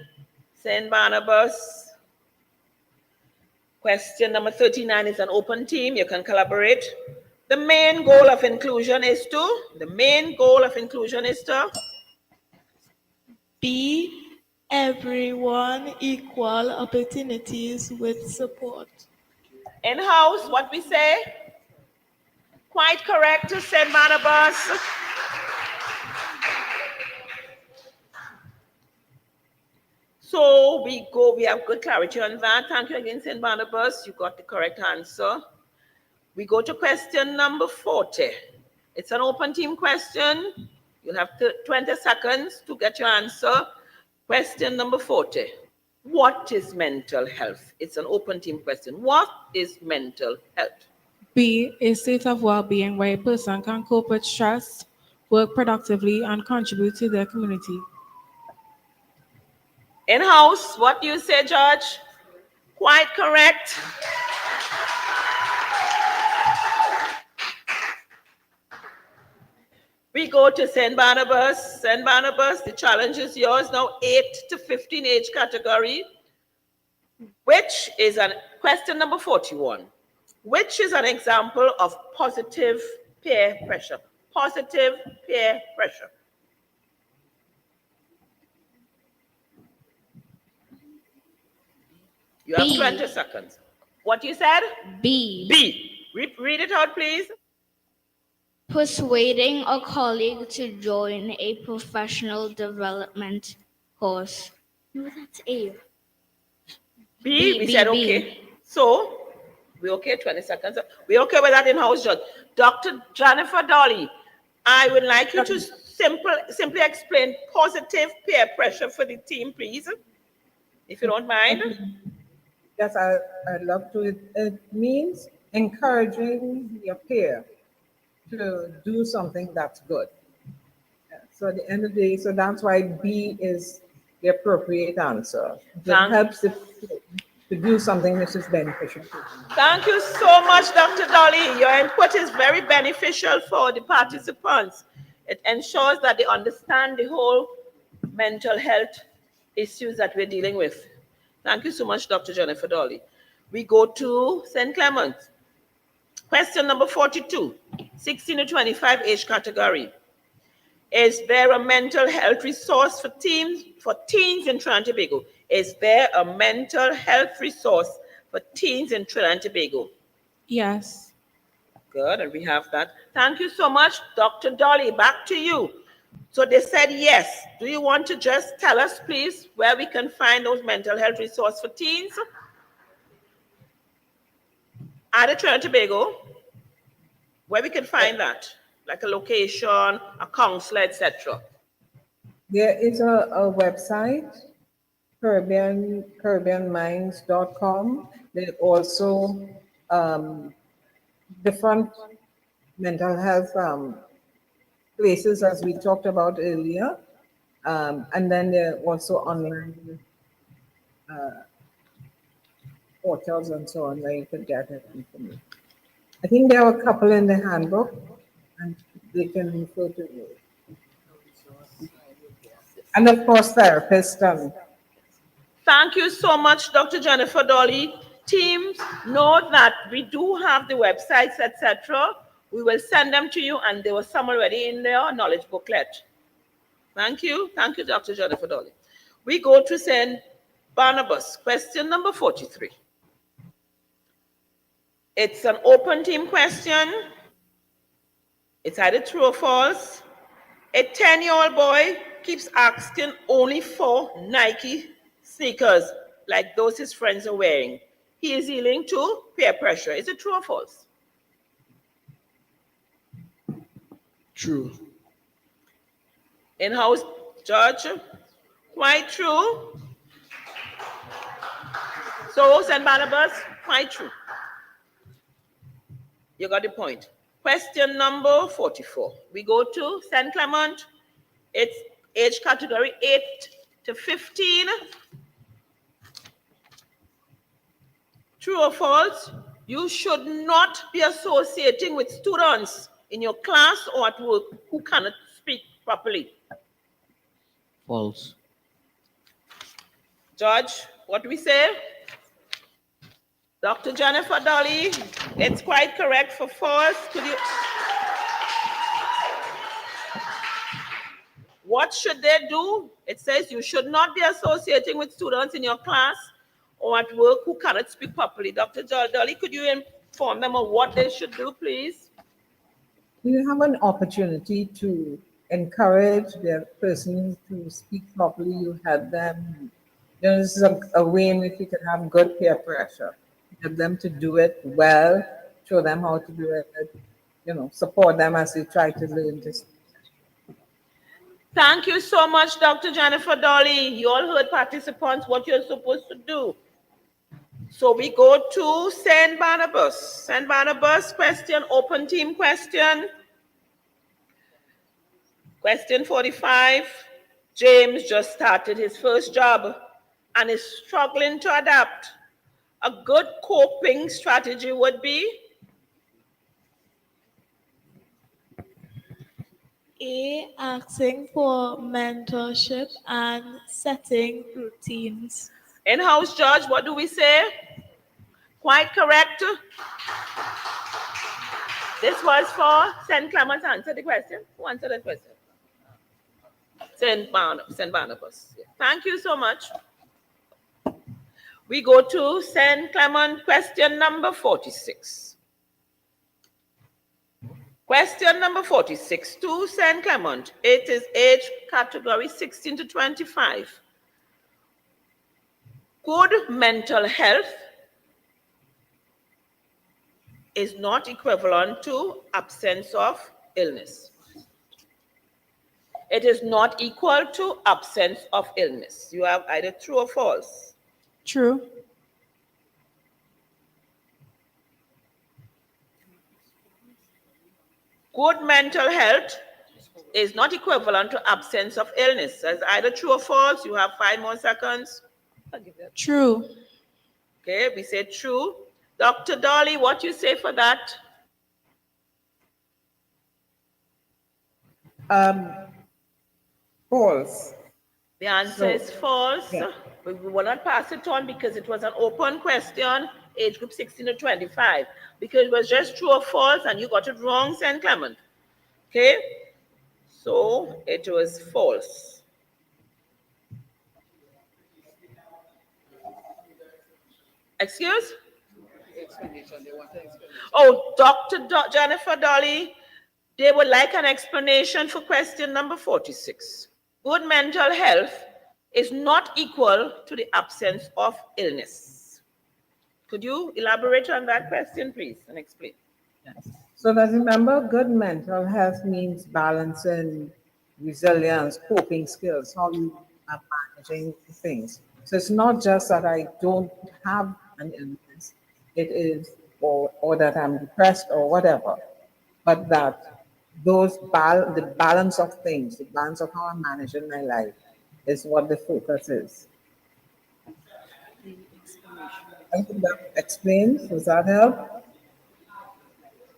St. Barnabas. Question number 39 is an open team. You can collaborate. The main goal of inclusion is to? The main goal of inclusion is to? B, everyone equal opportunities with support. In-house, what we say? Quite correct to St. Barnabas. So we have good clarity on that. Thank you again, St. Barnabas. You got the correct answer. We go to question number 40. It's an open team question. You'll have 20 seconds to get your answer. Question number 40. What is mental health? It's an open team question. What is mental health? B, a state of well-being where a person can cope with stress, work productively, and contribute to their community. In-house, what do you say, George? Quite correct. We go to St. Barnabas. St. Barnabas, the challenge is yours now, 8 to 15 age category, which is question number 41. Which is an example of positive peer pressure? Positive peer pressure. You have 20 seconds. What you said? B. B. Read it out, please. Persuading a colleague to join a professional development course. No, that's A. B, we said okay. So, we're okay, 20 seconds. We're okay with that in-house, Judge. Dr. Jennifer Dolly, I would like you to simply explain positive peer pressure for the team, please, if you don't mind. Yes, I'd love to. It means encouraging your peer to do something that's good. So at the end of the day, so that's why B is the appropriate answer. It helps to do something which is beneficial. Thank you so much, Dr. Dolly. Your input is very beneficial for the participants. It ensures that they understand the whole mental health issues that we're dealing with. Thank you so much, Dr. Jennifer Dolly. We go to St. Clement. Question number 42, 16 to 25 age category. Is there a mental health resource for teens in Trinidad and Tobago? Is there a mental health resource for teens in Trinidad and Tobago? Yes. Good, and we have that. Thank you so much, Dr. Dolly. Back to you. So they said yes. Do you want to just tell us, please, where we can find those mental health resources for teens? At Trinidad and Tobago, where we can find that, like a location, a counselor, etc. There is a website, caribbeanminds.com. There are also different mental health places, as we talked about earlier. And then there are also online portals and so on where you could get it information. I think there are a couple in the handbook, and they can refer to it. And of course, therapists. Thank you so much, Dr. Jennifer Dolly. Teams, know that we do have the websites, etc. We will send them to you, and there was some already in their knowledge booklet. Thank you. Thank you, Dr. Jennifer Dolly. We go to St. Barnabas. Question number 43. It's an open team question. It's either true or false. A 10-year-old boy keeps asking only for Nike sneakers, like those his friends are wearing. He is yielding to peer pressure. Is it true or false? True. In-house judge, quite true. So, St. Barnabas, quite true. You got the point. Question number 44. We go to St. Clement. It's age category 8 to 15. True or false? You should not be associating with students in your class or at work who cannot speak properly. False. Judge, what do we say? Dr. Jennifer Dolly, it's quite correct for false. Could you? What should they do? It says you should not be associating with students in your class or at work who cannot speak properly. Dr. Dolly, could you inform them of what they should do, please? You have an opportunity to encourage the person to speak properly. You help them. This is a way in which you can have good peer pressure. Get them to do it well, show them how to do it, support them as they try to learn to speak. Thank you so much, Dr. Jennifer Dolly. You all heard participants what you're supposed to do. So we go to St. Barnabas. St. Barnabas question, open team question. Question 45. James just started his first job and is struggling to adapt. A good coping strategy would be? A, asking for mentorship and setting routines. In-house judge, what do we say? Quite correct. This was for St. Clement. Answer the question. Who answered that question? St. Barnabas. Thank you so much. We go to St. Clement, question number 46. Question number 46 to St. Clement. It is age category 16 to 25. Good mental health is not equivalent to absence of illness. It is not equal to absence of illness. You have either true or false. True. Good mental health is not equivalent to absence of illness. As either true or false. You have 5 more seconds. True. Okay, we say true. Dr. Dolly, what you say for that? False. The answer is false. Yeah. We will not pass it on because it was an open question, age group 16 to 25. Because it was just true or false and you got it wrong, St. Clement. Okay, so it was false. Excuse? Oh, Dr. Jennifer Dolly, they would like an explanation for question number 46. Good mental health is not equal to the absence of illness. Could you elaborate on that question, please, and explain? Yes. So that remember, good mental health means balancing resilience, coping skills, how you are managing things. So it's not just that I don't have an illness, it is, or that I'm depressed or whatever, but that the balance of things, the balance of how I'm managing my life is what the focus is. I think that explains. Does that help?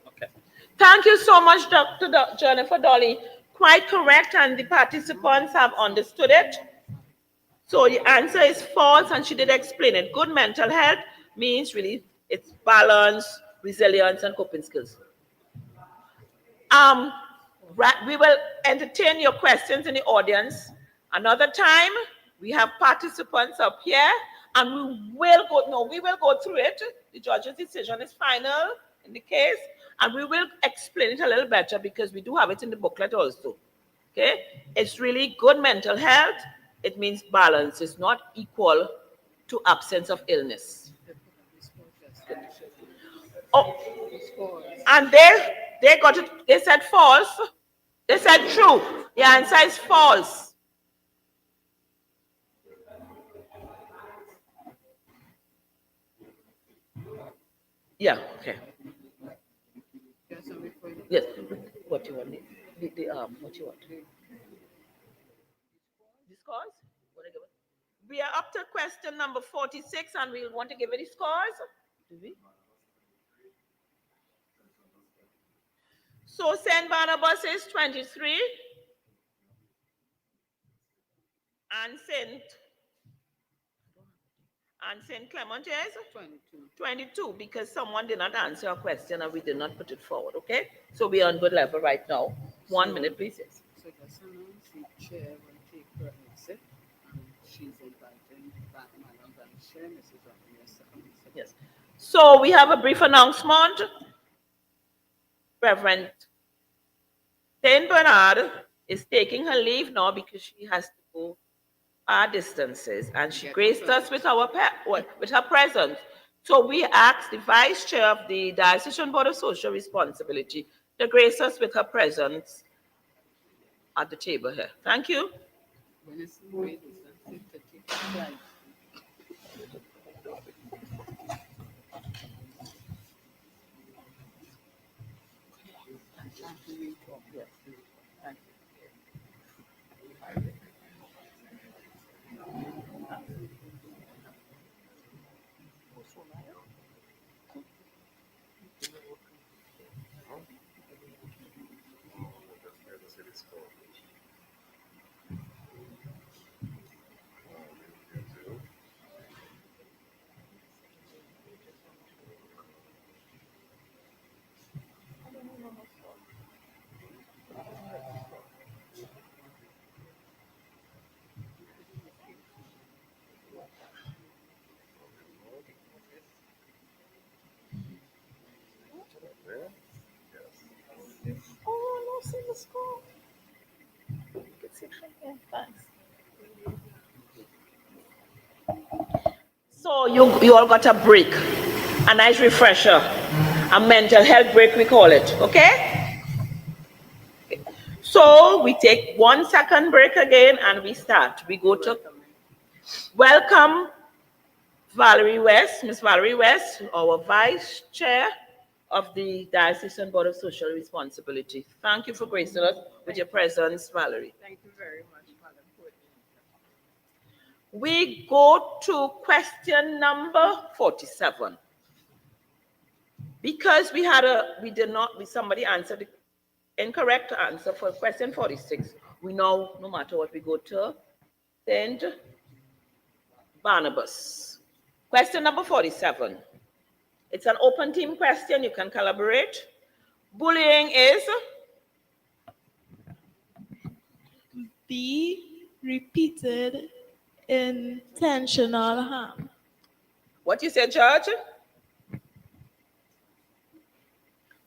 Okay. Thank you so much, Dr. Jennifer Dolly. Quite correct, and the participants have understood it. So the answer is false, and she did explain it. Good mental health means really it's balance, resilience, and coping skills. We will entertain your questions in the audience. Another time, we have participants up here, and we will go through it. The judge's decision is final in the case, and we will explain it a little better because we do have it in the booklet also. Okay, it's really good mental health. It means balance. It's not equal to absence of illness. Oh, and they got it. They said false. They said true. The answer is false. Yeah. Okay. Yes. What you want? What you want? The scores? What I give it? We are up to question number 46, and we want to give it the scores. Do we? So Saint Barnabas is 23, and Saint Clement is 22, because someone did not answer a question and we did not put it forward. Okay, so we are on good level right now. 1 minute, please. Yes. So just announce the chair will take her exit, and she's inviting back Madam Vice Chair, Mrs. Rodriguez, to come and sit. Yes. So we have a brief announcement. Reverend Saint Bernard is taking her leave now because she has to go our distances, and she graced us with with her presence. So we asked the Vice Chair of the Diocesan Board of Social Responsibility to grace us with her presence at the table here. Thank you. Oh, no, see the score. You can see it from here. Thanks. So you all got a break, a nice refresher, a mental health break we call it, okay? So we take 1 second break again and we start. We go to welcome Valerie West, Miss Valerie West, our Vice Chair of the Diocesan Board of Social Responsibility. Thank you for gracing us with your presence, Valerie. Thank you very much, Madam Coordinator. We go to question number 47. Because somebody answered the incorrect answer for question 46. We know no matter what we go to Saint Barnabas. Question number 47. It's an open team question. You can collaborate. Bullying is? B. Repeated intentional harm. What you said, George?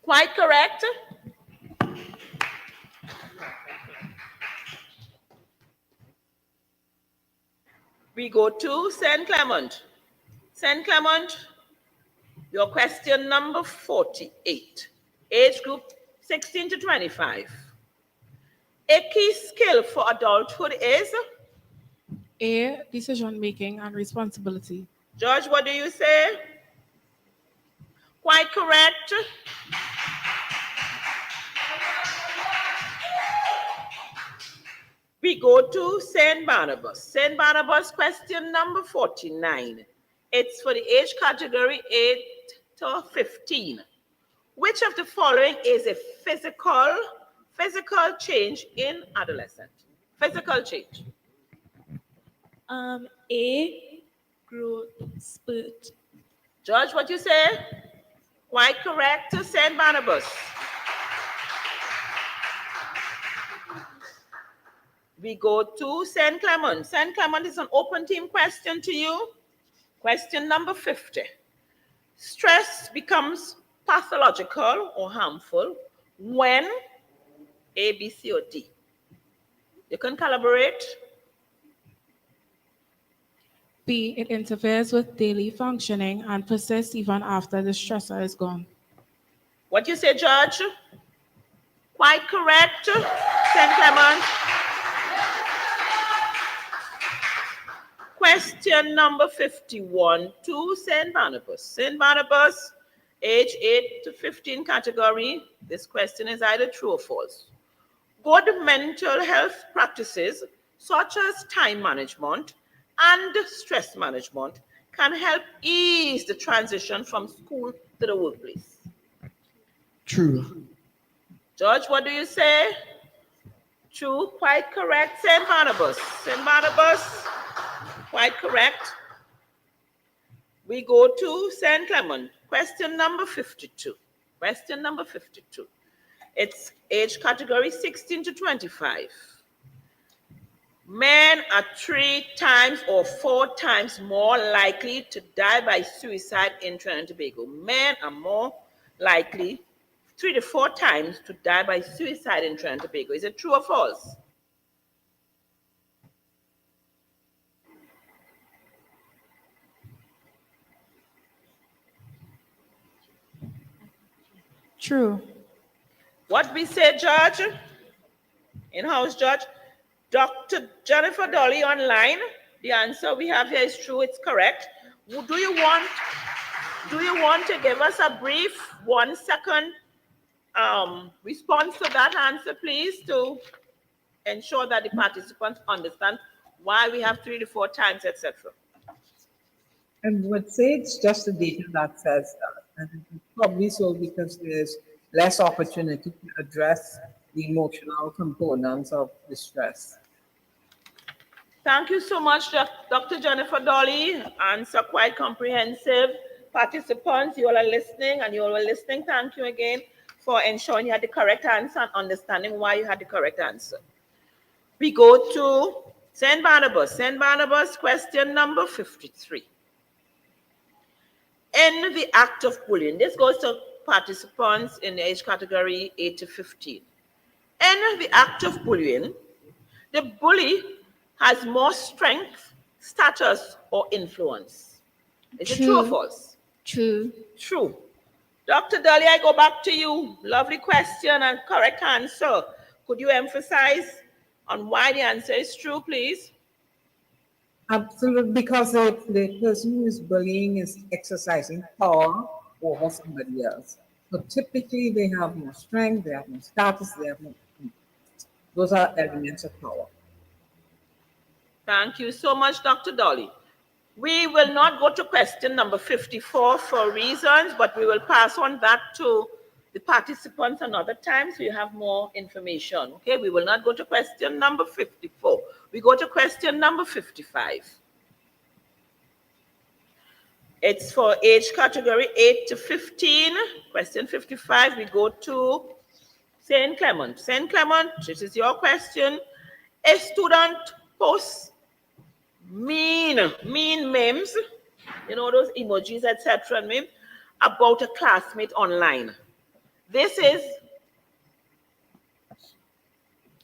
Quite correct. We go to Saint Clement. Saint Clement, your question number 48. Age group 16 to 25. A key skill for adulthood is? A. Decision making and responsibility. George, what do you say? Quite correct. We go to Saint Barnabas. Saint Barnabas, question number 49. It's for the age category 8 to 15. Which of the following is a physical change in adolescent? Physical change. A. Growth spurt. George, what you say? Quite correct to Saint Barnabas. We go to Saint Clement. Saint Clement is an open team question to you. Question number 50. Stress becomes pathological or harmful when A, B, C, or D. You can collaborate. B. It interferes with daily functioning and persists even after the stressor is gone. What you say, George? Quite correct, Saint Clement. Question number 51 to Saint Barnabas. Saint Barnabas, Age 8 to 15 category, this question is either true or false. Good mental health practices such as time management and stress management can help ease the transition from school to the workplace. True. George, what do you say? True, quite correct. St. Barnabas. St. Barnabas, quite correct. We go to St. Clement. Question number 52. Question number 52. It's age category 16 to 25. Men are 3 times or 4 times more likely to die by suicide in Trinidad and Tobago. Men are more likely 3 to 4 times to die by suicide in Trinidad and Tobago. Is it true or false? True. What we say, Judge? In-house judge? Dr. Jennifer Dolly online. The answer we have here is true, it's correct. Do you want to give us a brief 1-second response to that answer, please, to ensure that the participants understand why we have 3 to 4 times, etc. I would say it's just the data that says that. And probably so because there's less opportunity to address the emotional components of the stress. Thank you so much, Dr. Jennifer Dolly. Answer quite comprehensive. Participants, you all are listening, and you all are listening. Thank you again for ensuring you had the correct answer and understanding why you had the correct answer. We go to St. Barnabas. St. Barnabas, question number 53. In the act of bullying, this goes to participants in the age category 8 to 15. In the act of bullying, the bully has more strength, status, or influence. Is it true or false? True. True. Dr. Dolly, I go back to you. Lovely question and correct answer. Could you emphasize on why the answer is true, please? Absolutely, because the person who is bullying is exercising power over somebody else. So typically they have more strength, they have more status, they have more. Those are elements of power. Thank you so much, Dr. Dolly. We will not go to question number 54 for reasons, but we will pass on that to the participants another time so you have more information. Okay, we will not go to question number 54. We go to question number 55. It's for age category 8 to 15. Question 55, we go to St. Clement. St. Clement, this is your question. A student posts mean memes, you know, those emojis, etc., memes, about a classmate online. This is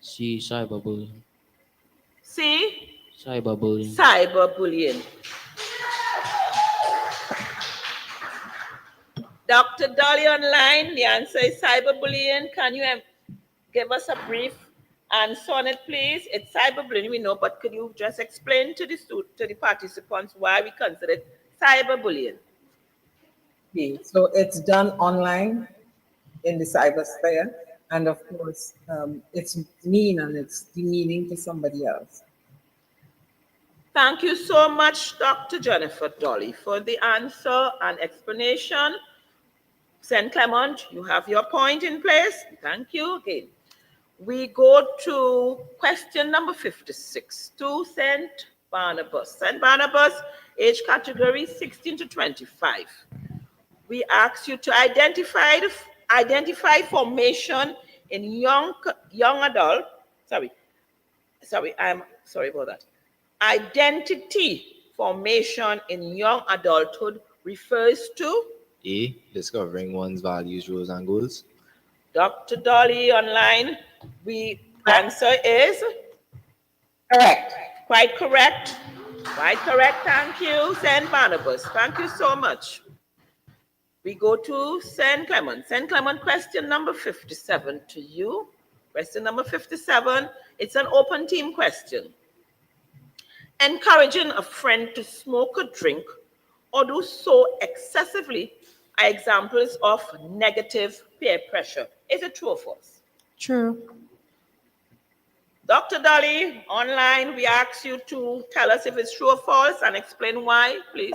cyberbullying. C. Cyberbullying. Cyberbullying. Dr. Dolly online, the answer is cyberbullying. Can you give us a brief answer on it, please? It's cyberbullying, we know, but could you just explain to the participants why we consider it cyberbullying? Okay, so it's done online in the cybersphere, and of course, it's mean and it's demeaning to somebody else. Thank you so much, Dr. Jennifer Dolly, for the answer and explanation. St. Clement, you have your point in place. Thank you again. We go to question number 56, to St. Barnabas. St. Barnabas, age category 16 to 25. We ask you to identify formation in young adult. I'm sorry about that. Identity formation in young adulthood refers to A. Discovering one's values, roles, and goals. Dr. Dolly online. The answer is correct. Quite correct. Quite correct. Thank you, St. Barnabas. Thank you so much. We go to St. Clement. St. Clement, question number 57 to you. Question number 57. It's an open team question. Encouraging a friend to smoke or drink or do so excessively are examples of negative peer pressure. Is it true or false? True. Dr. Dolly, online, we ask you to tell us if it's true or false and explain why, please.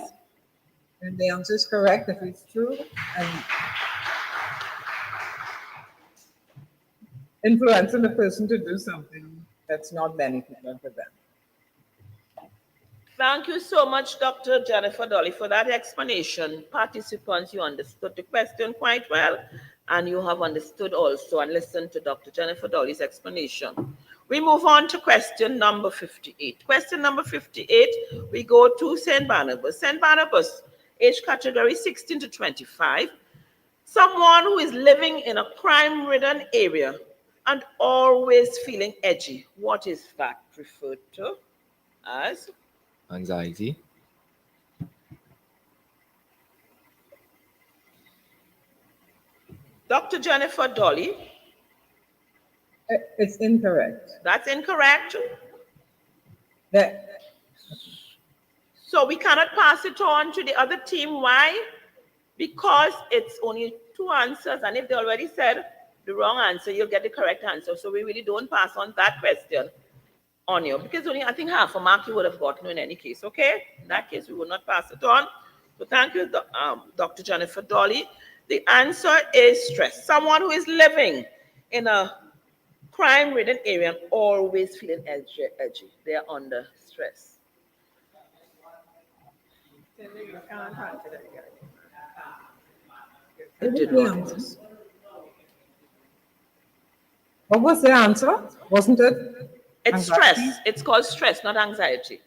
And the answer is correct if it's true. And influencing the person to do something that's not beneficial for them. Thank you so much, Dr. Jennifer Dolly, for that explanation. Participants, you understood the question quite well, and you have understood also and listened to Dr. Jennifer Dolly's explanation. We move on to question number 58. Question number 58, we go to St. Barnabas. St. Barnabas, age category 16 to 25. Someone who is living in a crime-ridden area and always feeling edgy. What is that referred to as? Anxiety. Dr. Jennifer Dolly. It's incorrect. That's incorrect. That, So we cannot pass it on to the other team. Why? Because it's only two answers, and if they already said the wrong answer, you'll get the correct answer. So we really don't pass on that question on you, because only I think half a mark you would have gotten in any case. Okay, in that case we will not pass it on. So thank you, Dr. Jennifer Dolly. The answer is stress. Someone who is living in a crime-ridden area and always feeling edgy. They are under stress. It did not. What was the answer? Wasn't it? It's anxiety? stress. It's called stress, not anxiety.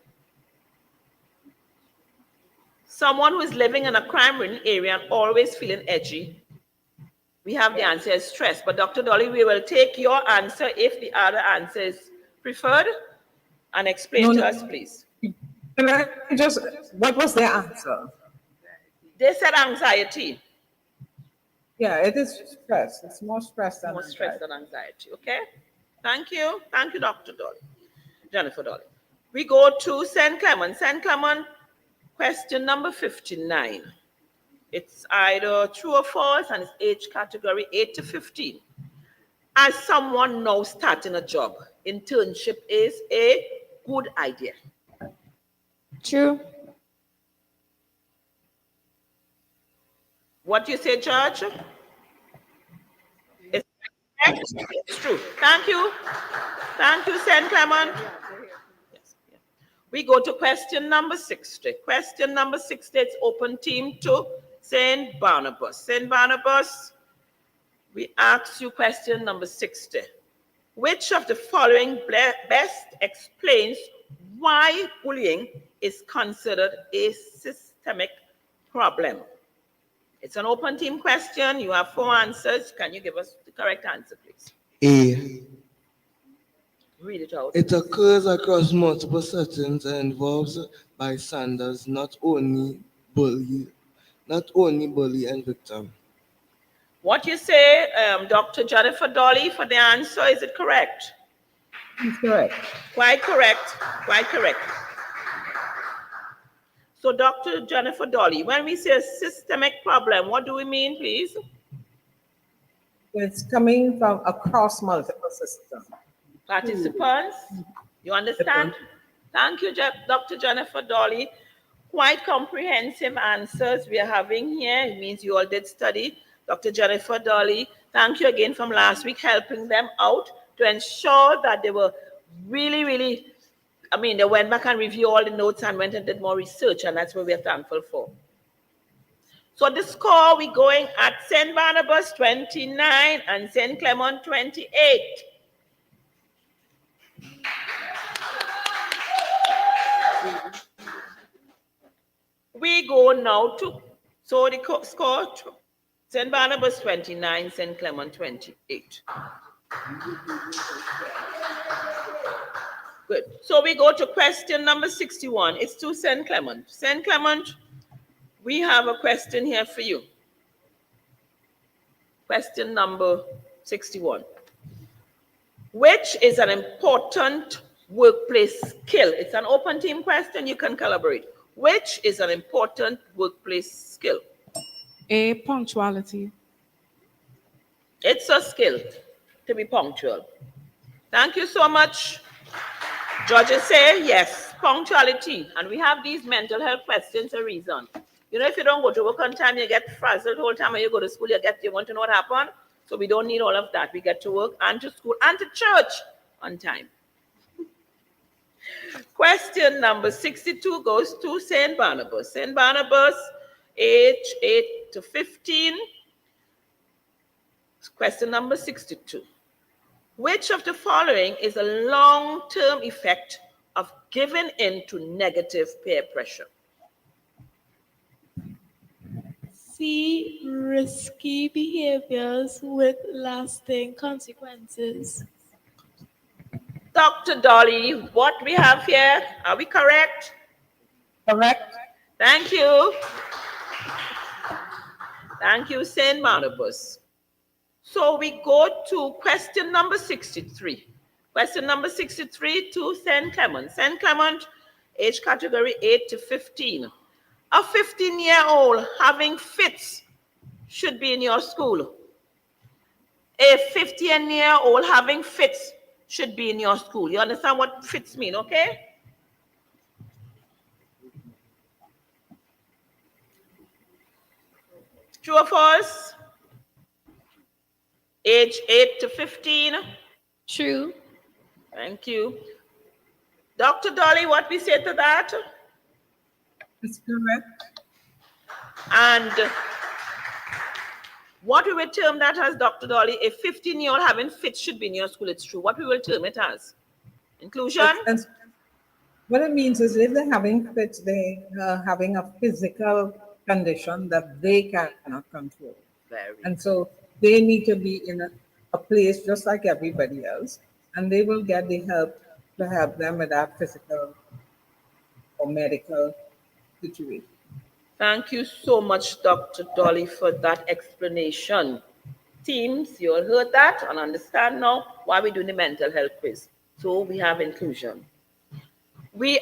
Someone who is living in a crime-ridden area and always feeling edgy, we have the answer is stress. But Dr. Dolly, we will take your answer if the other answer is preferred, and explain to us, please. Can I just, what was the answer? They said anxiety. Yeah, it is stress. It's more stress than More anxiety. stress than anxiety. Okay. Thank you. Thank you, Dr. Dolly. Jennifer Dolly. We go to St. Clement. St. Clement, question number 59. It's either true or false, and it's age category 8 to 15. As someone now starting a job, internship is a good idea. True. What do you say, George? It's correct. It's true. Thank you. Thank you, St. Clement. Yes. We go to question number 60. Question number 60, it's open team to St. Barnabas. St. Barnabas, we ask you question number 60. Which of the following best explains why bullying is considered a systemic problem? It's an open team question. You have 4 answers. Can you give us the correct answer, please? A. Read it out. It occurs across multiple settings and involves bystanders, not only bully and victim. What you say, Dr. Jennifer Dolly, for the answer, is it correct? It's correct. Quite correct. Quite correct. So, Dr. Jennifer Dolly, when we say a systemic problem, what do we mean, please? It's coming from across multiple systems. Participants, you understand? Thank you, Dr. Jennifer Dolly. Quite comprehensive answers we are having here. It means you all did study. Dr. Jennifer Dolly, thank you again from last week, helping them out to ensure that they were really, they went back and reviewed all the notes and went and did more research, and that's what we're thankful for. So the score, we're going at St. Barnabas 29 and St. Clement 28. We go now to, so the score, St. Barnabas 29, St. Clement 28. Good. So we go to question number 61. It's to St. Clement. St. Clement, we have a question here for you. Question number 61. Which is an important workplace skill? It's an open team question. You can collaborate. Which is an important workplace skill? A, punctuality. It's a skill to be punctual. Thank you so much. Judges say yes, punctuality. And we have these mental health questions a reason. You know, if you don't go to work on time, you get frazzled the whole time. When you go to school, you want to know what happened. So we don't need all of that. We get to work and to school and to church on time. Question number 62 goes to St. Barnabas. St. Barnabas, age 8 to 15. Question number 62. Which of the following is a long-term effect of giving in to negative peer pressure? C. Risky behaviors with lasting consequences. Dr. Dolly, what we have here, are we correct? Correct. Thank you. Thank you, St. Barnabas. So we go to question number 63. Question number 63 to St. Clement. St. Clement, age category 8 to 15. A 15-year-old having fits should be in your school. A 15-year-old having fits should be in your school. You understand what fits mean, okay? True or false? Age 8 to 15. True. Thank you. Dr. Dolly, what we say to that? It's correct. And what we will term that as, Dr. Dolly, a 15-year-old having fits should be in your school. It's true. What we will term it as? Inclusion? What it means is if they're having fits, they are having a physical condition that they cannot control. And so they need to be in a place just like everybody else, and they will get the help to help them with that physical or medical situation. Thank you so much, Dr. Dolly, for that explanation. Teams, you all heard that and understand now why we're doing the mental health quiz. So we have inclusion. We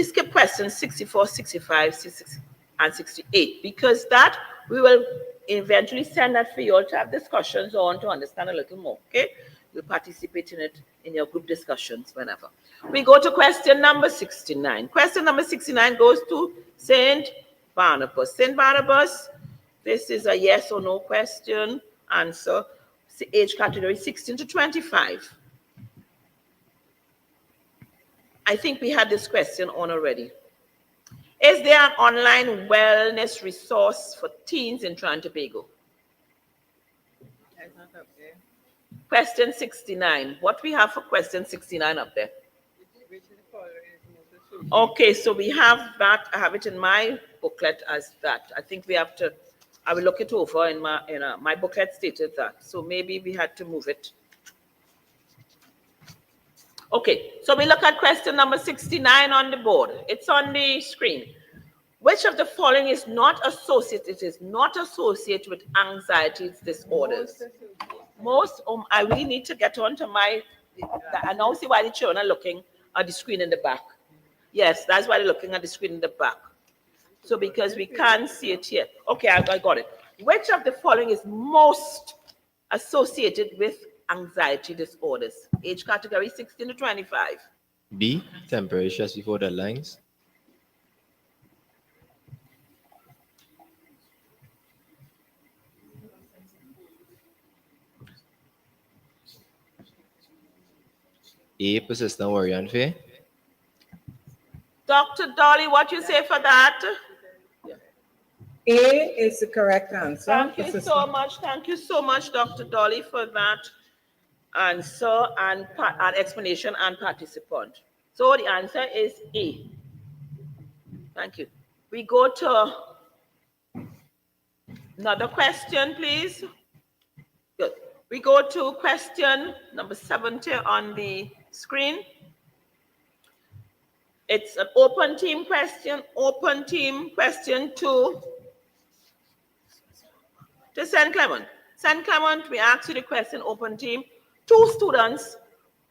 skip questions 64, 65, 66, and 68 because that we will eventually send that for you all to have discussions on to understand a little more, okay? You'll participate in it in your group discussions whenever. We go to question number 69. Question number 69 goes to St. Barnabas. St. Barnabas, this is a yes or no question. Answer, age category 16 to 25. I think we had this question on already. Is there an online wellness resource for teens in Trinidad and Tobago? Question 69. What we have for question 69 up there? Okay, so we have that. I have it in my booklet as that. I think we have to, I will look it over in my booklet stated that. So maybe we had to move it. Okay, so we look at question number 69 on the board. It's on the screen. Which of the following is not associated? It is not associated with anxiety disorders. I really need to get onto I now see why the children are looking at the screen in the back. Yes, that's why they're looking at the screen in the back. So because we can't see it here. Okay, I got it. Which of the following is most associated with anxiety disorders? Age category 16 to 25. B, temporary stress before deadlines. A, persistent worry and fear. Dr. Dolly, what you say for that? A is the correct answer. Thank you so much. Thank you so much, Dr. Dolly, for that answer and explanation and participant. So the answer is A. Thank you. We go to another question, please. Good. We go to question number 70 on the screen. It's an open team question to St. Clement. St. Clement, we ask you the question, open team. 2 students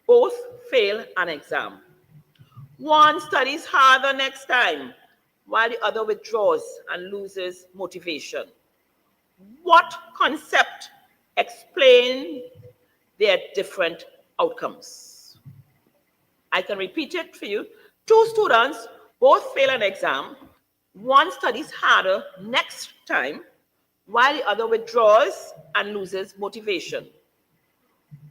both fail an exam. One studies harder next time. while the other withdraws and loses motivation. What concept explain their different outcomes? I can repeat it for you. Two students both fail an exam. One studies harder next time, while the other withdraws and loses motivation.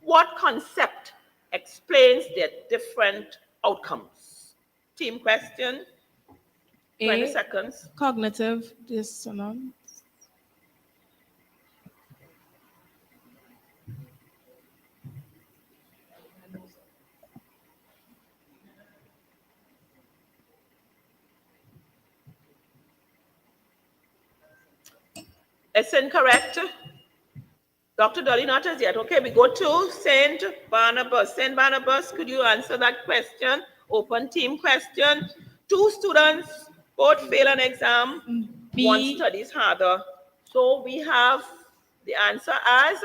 What concept explains their different outcomes? Team question, 20 A. seconds. Cognitive dissonance. It's incorrect. Dr. Dolly, not as yet. Okay, we go to Saint Barnabas. Saint Barnabas, could you answer that question? Open team question. Two students both fail an exam. One B. studies harder. So we have the answer as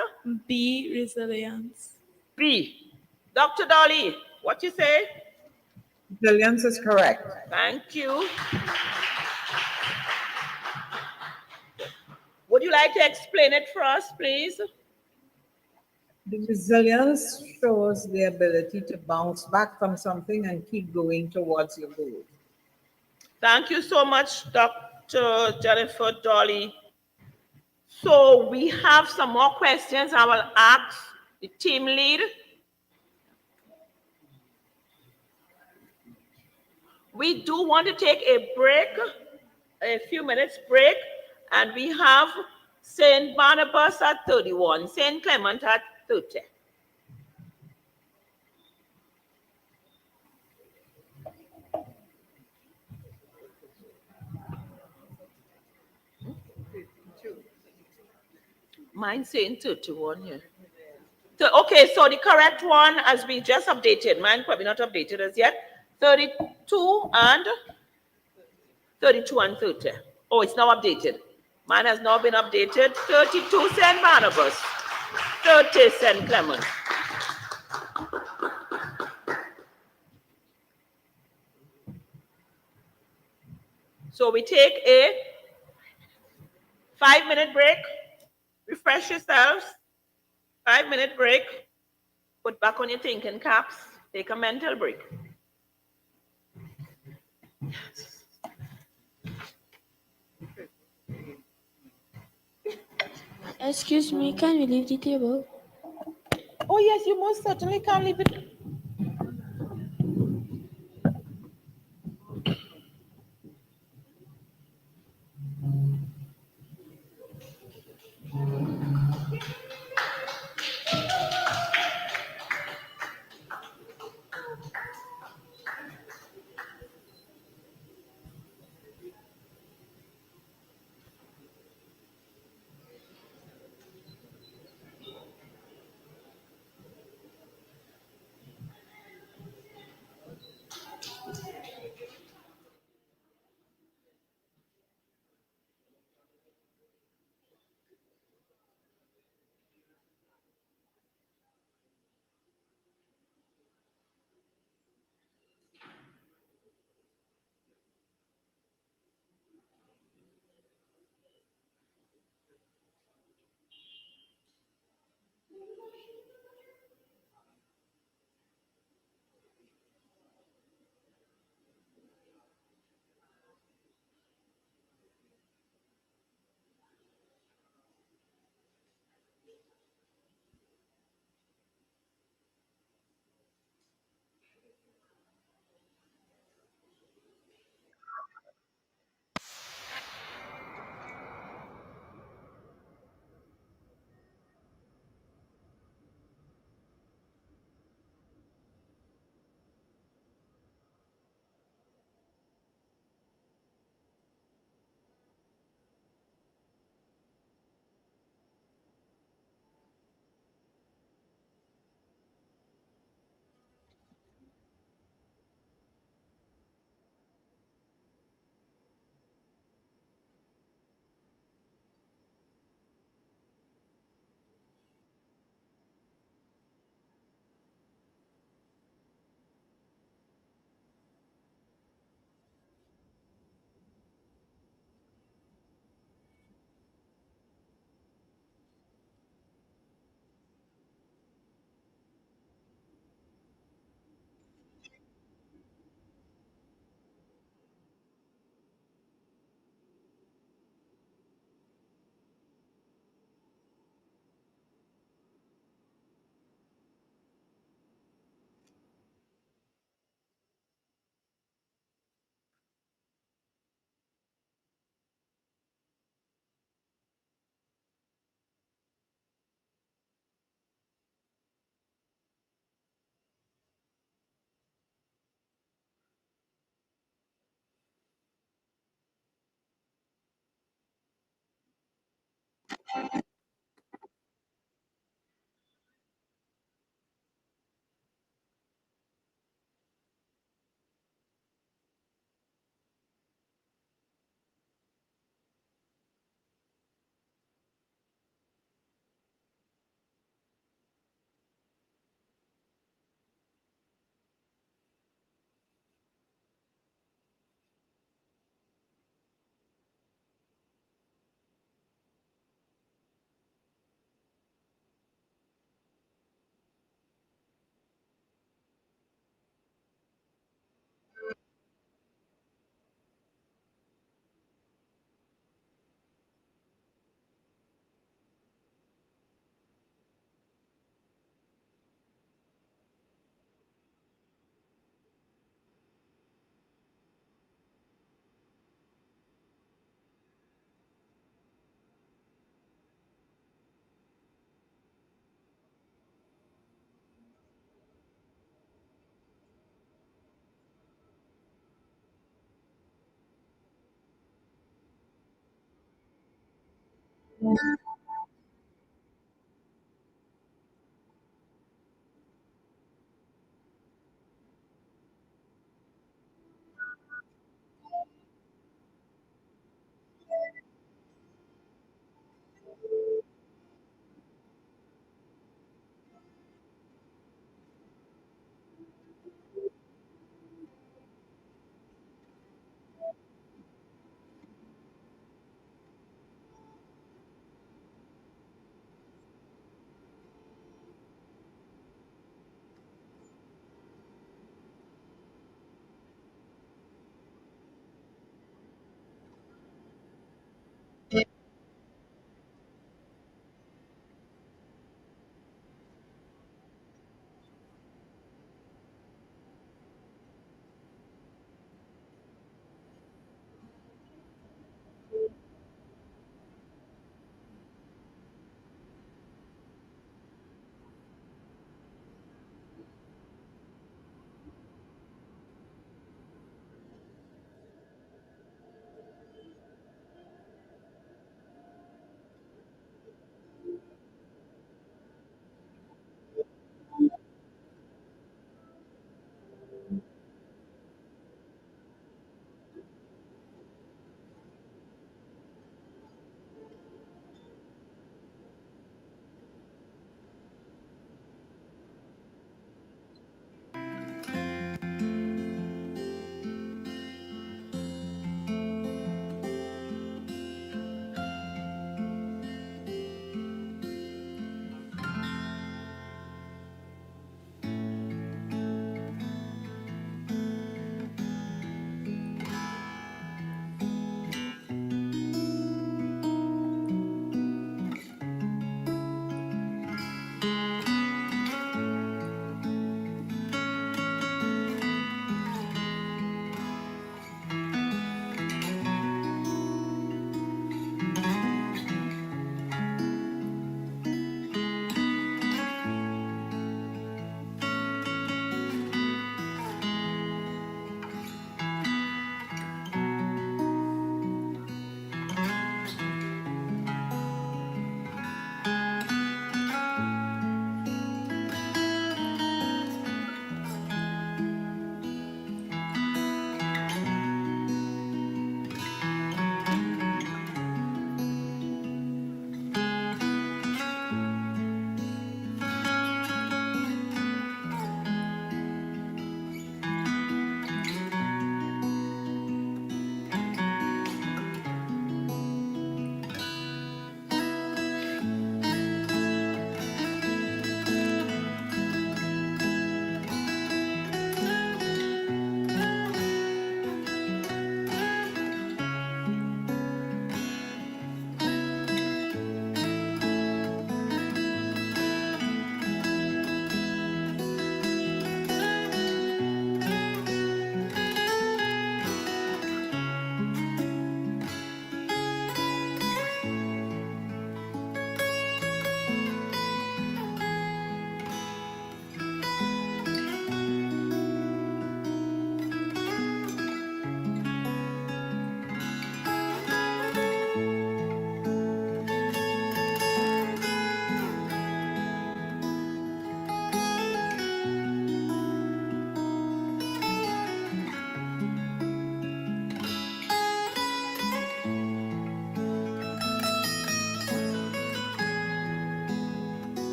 B. Resilience. B. Dr. Dolly, what you say? Resilience is correct. Thank you. Would you like to explain it for us, please? The resilience shows the ability to bounce back from something and keep going towards your goal. Thank you so much, Dr. Jennifer Dolly. So we have some more questions I will ask the team lead. We do want to take a break, a few minutes break, and we have Saint Barnabas at 31, Saint Clement at 30. Mine saying 31 here. So, okay, so the correct one, as we just updated, mine probably not updated as yet, 32 and 32 and 30. Oh, it's now updated. Mine has now been updated. 32 St. Barnabas, 30 St. Clement. So we take a 5-minute break. Refresh yourselves. 5-minute break. Put back on your thinking caps. Take a mental break. Excuse me, can we leave the table? Oh, yes, you most certainly can leave it.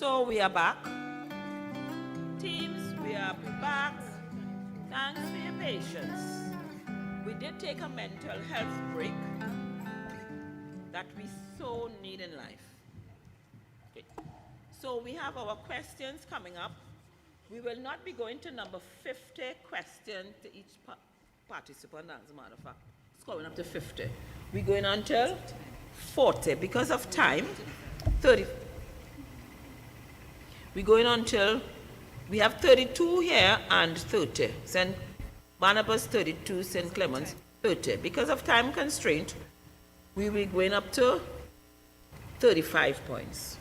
So we are back. Teams, we are back. Thanks for your patience. We did take a mental health break that we so need in life. Okay. So we have our questions coming up. We will not be going to number 50 question to each participant, as a matter of fact. It's going up to 50. We're going until 40. Because of time, 30. We're going until, we have 32 here and 30. St. Barnabas 32, St. Clement's 30. Because of time constraint, we will be going up to 35 points.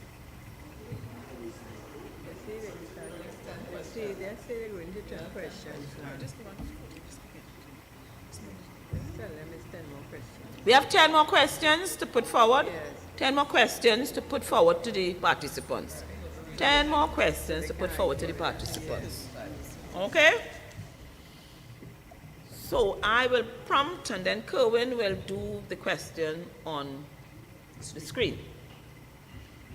We have 10 more questions to put forward. 10 more questions to put forward to the participants. 10 more questions to put forward to the participants. Okay? So I will prompt and then Kerwin will do the question on the screen.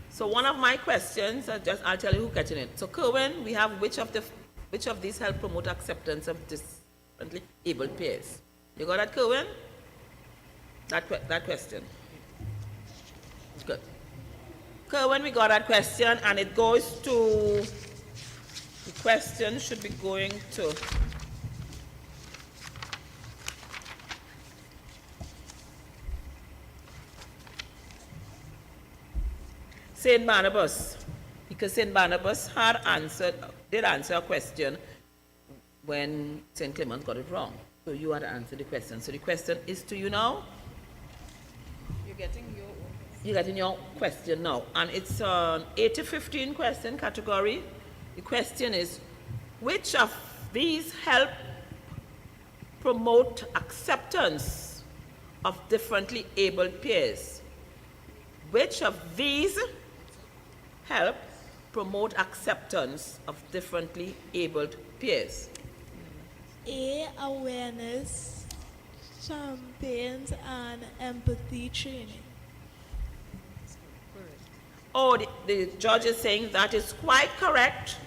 So one of my questions, I'll tell you who's getting it. So Kerwin, we have which of these help promote acceptance of differently abled peers? You got that, Kerwin? That question. Good. Kerwin, we got that question, and it goes to, the question should be going to St. Barnabas, because St. Barnabas did answer a question when St. Clement got it wrong. So you had to answer the question. So the question is to you now. You're getting your question now. And it's an 8 to 15 question category. The question is, which of these help promote acceptance of differently abled peers? Which of these help promote acceptance of differently abled peers? A, awareness, campaigns, and empathy training. Oh, the judge is saying that is quite correct.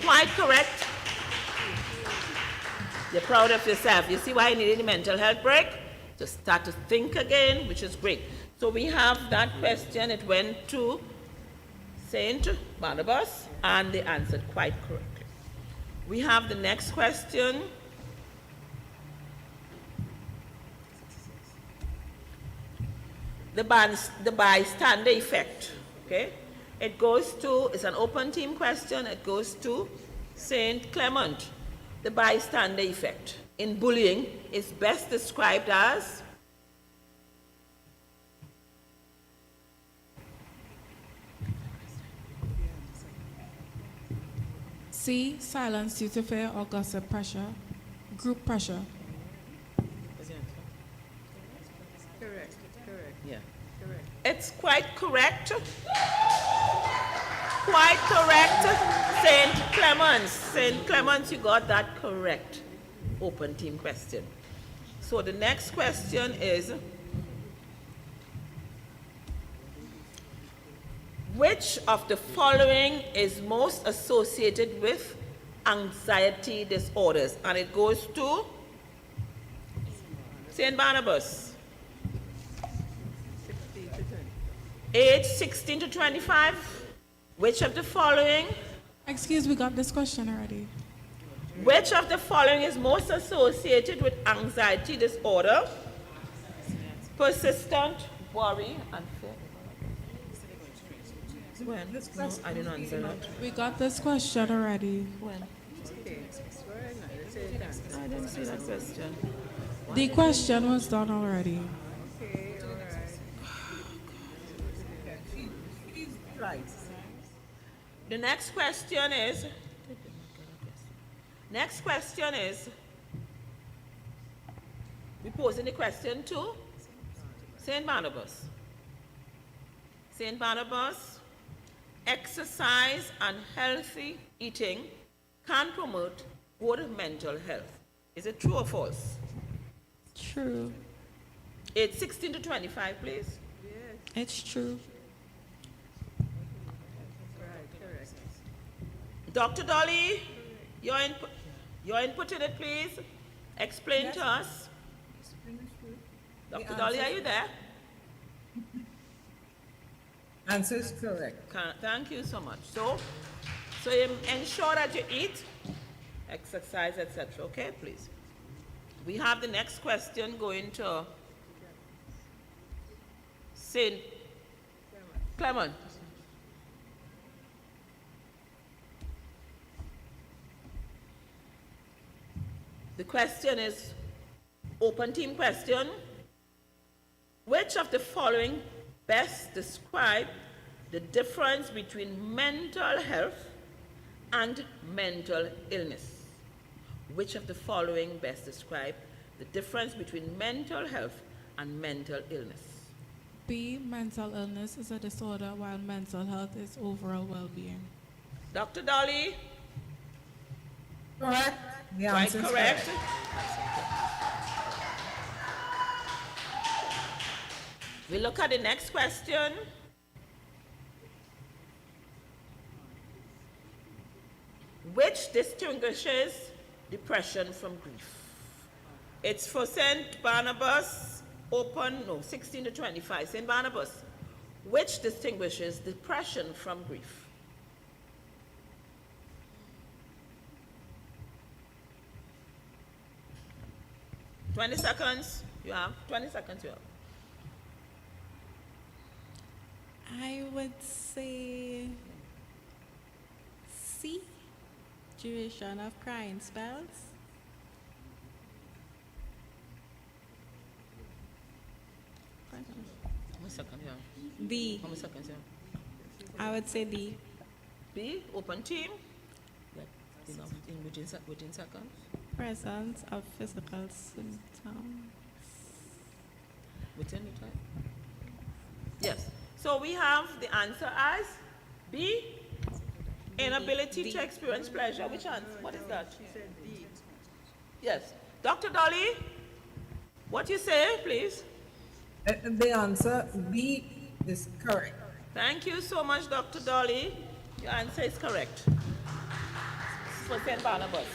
Quite correct. You're proud of yourself. You see why you needed a mental health break? To start to think again, which is great. So we have that question. It went to St. Barnabas, and they answered quite correctly. We have the next question. The bystander effect, okay? It goes to, it's an open team question, it goes to St. Clement. The bystander effect in bullying is best described as? C, silence due to fear or gossip pressure. Group pressure. Yeah. It's quite correct. Quite correct, St. Clements. St. Clements, you got that correct. Open team question. So the next question is, which of the following is most associated with anxiety disorders? And it goes to St. Barnabas. Age 16 to 25. Which of the following? Excuse, we got this question already. Which of the following is most associated with anxiety disorder? Persistent worry and fear. When? No, I didn't answer that. We got this question already. When? I didn't see that question. The question was done already. Right. The next question is, we're posing the question to St. Barnabas. St. Barnabas, exercise and healthy eating can promote good mental health. Is it true or false? True. Age 16 to 25, please. It's true. Dr. Dolly, your input in it, please. Explain to us. Dr. Dolly, are you there? Answer is correct. Thank you so much. So you ensure that you eat, exercise, etc. Okay, please. We have the next question going to Saint Clement. The question is open team question. Which of the following best describe the difference between mental health and mental illness? Which of the following best describe the difference between mental health and mental illness? B, mental illness is a disorder while mental health is overall well-being. Dr. Dolly? Correct. The Quite answer is correct. We look at the next question. Which distinguishes depression from grief? It's for St. Barnabas, 16 to 25. St. Barnabas, which distinguishes depression from grief? Twenty seconds. You have 20 seconds. You have. I would say C, duration of crying spells. How many seconds you have? D, How many seconds you have? I would say D. B, open team. Enough within seconds. Presence of physical symptoms. Within the time. Yes. So we have the answer as B, inability to experience pleasure. Which answer? What is that? Yes. Dr. Dolly, what you say, please? The answer B is correct. Thank you so much, Dr. Dolly. Your answer is correct. For St. Barnabas.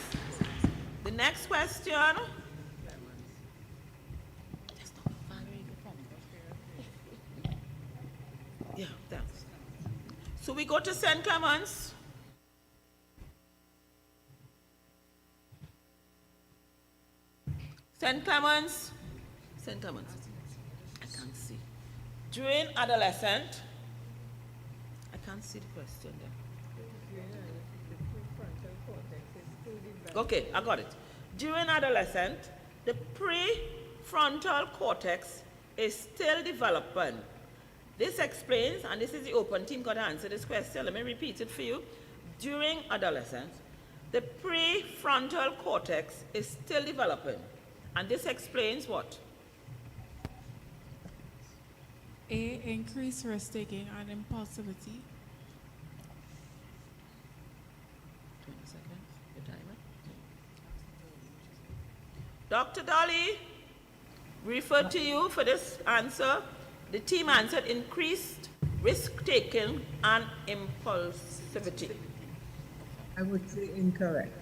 The next question. Yeah, thanks. So we go to St. Clements. St. Clements. St. Clements. I can't see. During adolescent, I can't see the question there. Okay, I got it. During adolescence, the prefrontal cortex is still developing. This explains, and this is the open team got to answer this question. Let me repeat it for you. During adolescence, the prefrontal cortex is still developing. And this explains what? A, increased risk-taking and impulsivity. 20 seconds, your timer. Dr. Dolly, refer to you for this answer. The team answered increased risk-taking and impulsivity. I would say incorrect.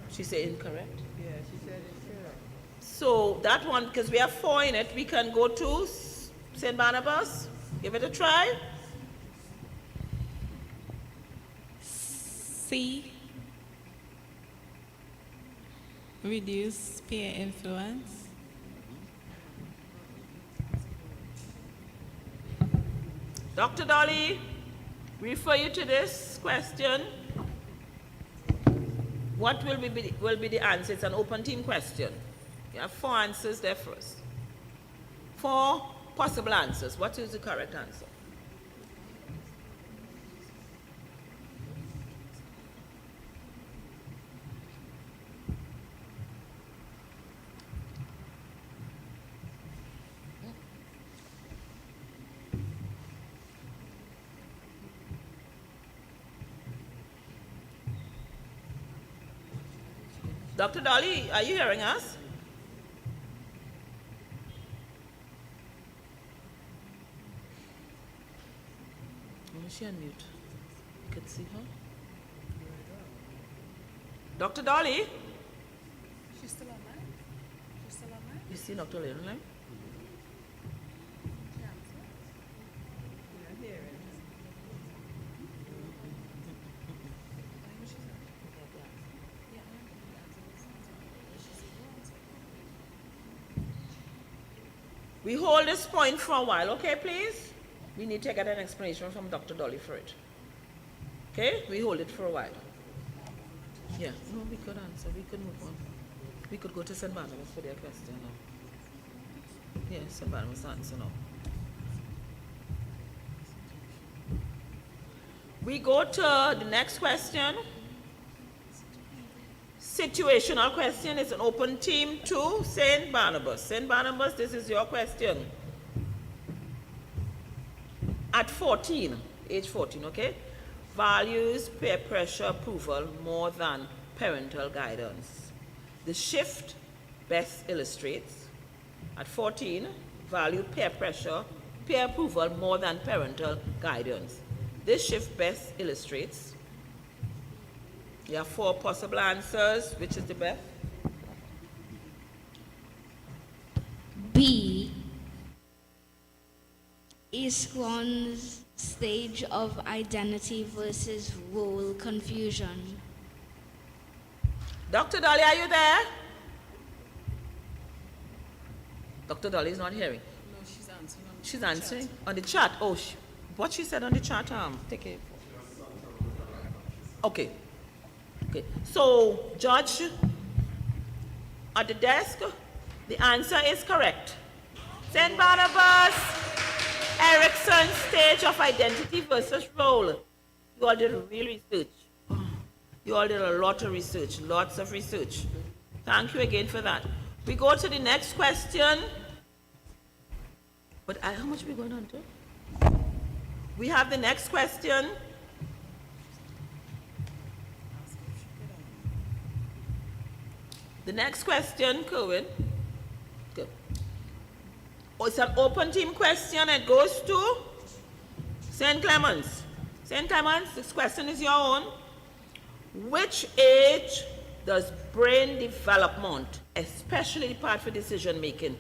She said incorrect? Yeah, she said incorrect. So that one, because we have 4 in it, we can go to St. Barnabas. Give it a try. C, reduce peer influence. Dr. Dolly, refer you to this question. What will be the answer? It's an open team question. You have 4 answers there for us. 4 possible answers. What is the correct answer? Dr. Dolly, are you hearing us? Oh, she unmute. You could See her? Dr. Dolly? She's still online? She's still online? You see Dr. Dolly online? We hold this point for a while, okay, please? We need to get an explanation from Dr. Dolly for it. Okay? We hold it for a while. Yeah, no, we could answer. We could move on. We could go to St. Barnabas for their question now. Yeah, St. Barnabas answer now. We go to the next question. Situational question is an open team to St. Barnabas. St. Barnabas, this is your question. At 14, age 14, okay? Values peer pressure approval more than parental guidance. The shift best illustrates. At 14, value peer pressure, peer approval more than parental guidance. This shift best illustrates. You have 4 possible answers. Which is the best? B is one's stage of identity versus role confusion. Dr. Dolly, are you there? Dr. Dolly is not hearing. No, she's answering. She's answering on the chat. Oh, what she said on the chat, take it. Okay. Okay. So, Judge, at the desk, the answer is correct. St. Barnabas, Erickson's stage of identity versus role. You all did real research. You all did a lot of research, lots of research. Thank you again for that. We go to the next question. But how much are we going on to? We have the next question. The next question, Kerwin. Good. Oh, it's an open team question. It goes to St. Clements. St. Clements, this question is your own. Which age does brain development, especially part for decision making,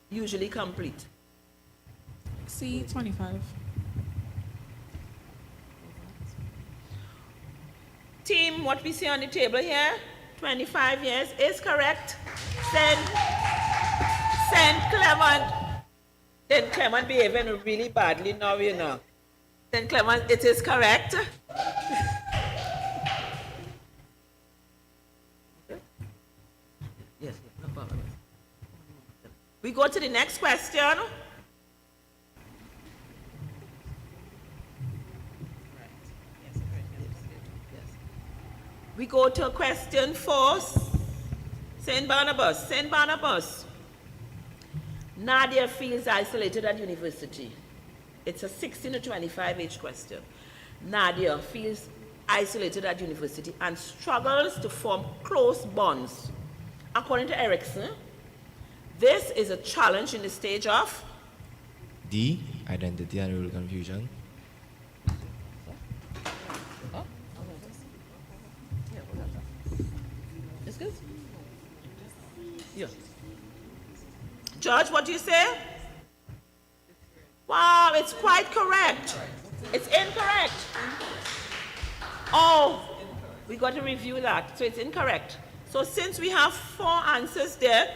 usually complete? C, 25. Team, what we see on the table here, 25 years is correct. St. Clement behaving really badly now, you know. St. Clement, it is correct. Yes, no problem. We go to the next question. We go to question 4, St. Barnabas. St. Barnabas. Nadia feels isolated at university. It's a 16 to 25 age question. Nadia feels isolated at university and struggles to form close bonds. According to Erickson, this is a challenge in the stage of D, identity and role confusion. Yeah. Judge, what do you say? Wow, it's quite correct. It's incorrect. Oh, we got to review that. So it's incorrect. So since we have 4 answers there,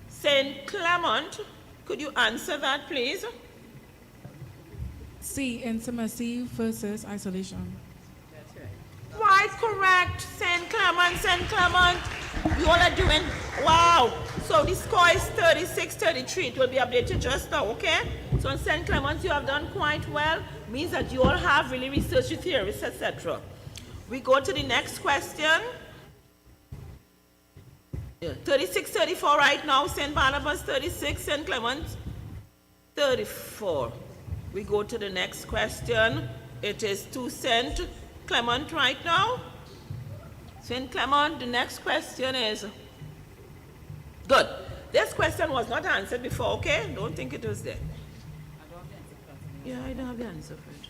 St. Clement, could you answer that, please? C, intimacy versus isolation. Quite correct, St. Clement, St. Clement. You all are doing, wow. So the score is 36-33. It will be updated just now, okay? So in St. Clement, you have done quite well. Means that you all have really researched your theories, etc. We go to the next question. Yeah, 36-34 right now. St. Barnabas 36, St. Clement 34. We go to the next question. It is to St. Clement right now. St. Clement, the next question is, good. This question was not answered before, okay? Don't think it was there. Yeah, I don't have the answer for it.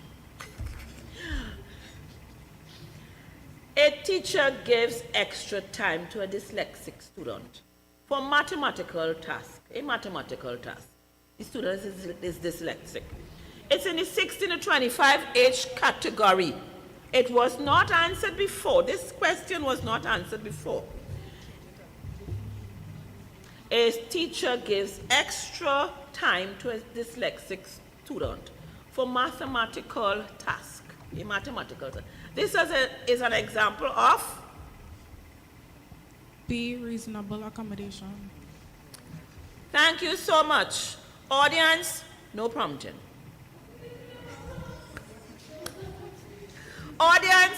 A teacher gives extra time to a dyslexic student for mathematical task, a mathematical task. The student is dyslexic. It's in the 16 to 25 age category. It was not answered before. This question was not answered before. A teacher gives extra time to a dyslexic student for mathematical task, a mathematical task. This is an example of B, reasonable accommodation. Thank you so much. Audience, no prompting. Audience,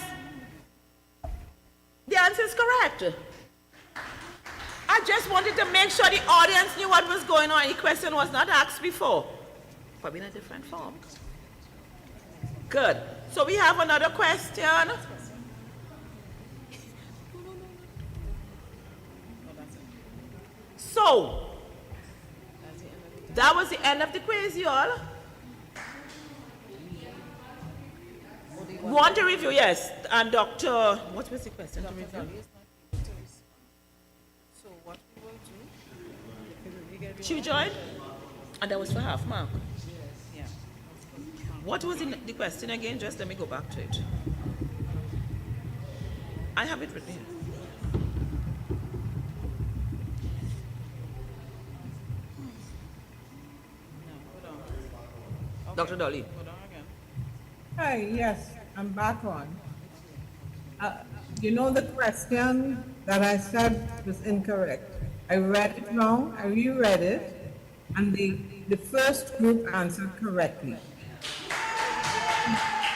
the answer is correct. I just wanted to make sure the audience knew what was going on. The question was not asked before, probably in a different form. Good. So we have another question. So, that was the end of the quiz, y'all. Want to review? Yes. And Dr. What was the question to review? So what we will do? She joined? And that was for half mark. Yeah. What was the question again? Just let me go back to it. I have it written here. Dr. Dolly. Hi, yes, I'm back on. You know the question that I said was incorrect. I read it wrong, I reread it, and the first group answered correctly.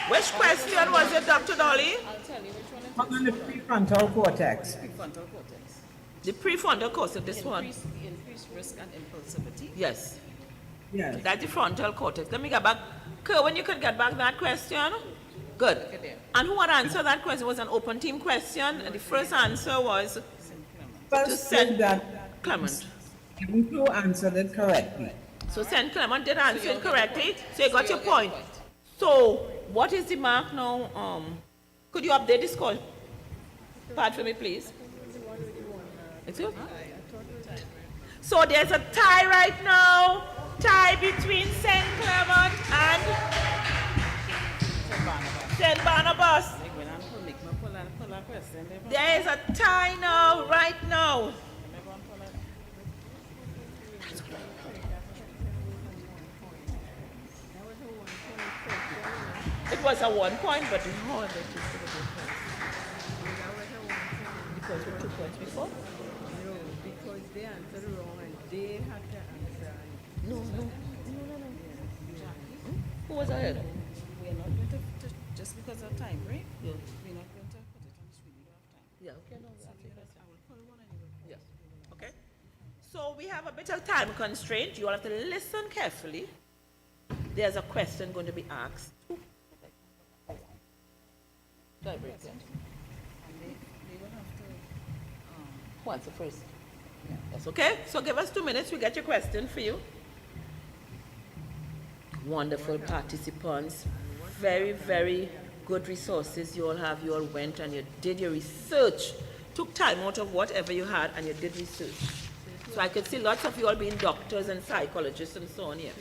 Which question was it, Dr. Dolly? I'll tell you which one it On the prefrontal cortex. is. Prefrontal cortex. The prefrontal cortex, this one. Increased risk and impulsivity. Yes. Yes. That's the frontal cortex. Let me get back. Kerwin, you could get back that question. Good. And who had answered that question? It was an open team question. And the first answer was First Saint group that Clement. even two answered it correctly. So St. Clement did answer it correctly. So you got your point. So what is the mark now? Could you update the score part for me, please? It's you? So there's a tie right now. Tie between St. Clement and St. Barnabas. There is a tie now, right now. It was a 1 point, but the whole of it is going to be because we 2 points before? No, because they answered wrong and they had to answer. No. Who was ahead? We are not going to just because of time break. Yeah. We're not going to put it on the screen. We don't have time. Yeah, okay, no, So I will pull one and you will pull. yes. Okay. So we have a bit of time constraint. You all have to listen carefully. There's a question going to be asked. And they will have to. Who answer first? Yes, okay. So give us 2 minutes. We get your question for you. Wonderful participants. Very, very good resources you all have. You all went and you did your research. Took time out of whatever you had and you did research. So I could see lots of you all being doctors and psychologists and so on here.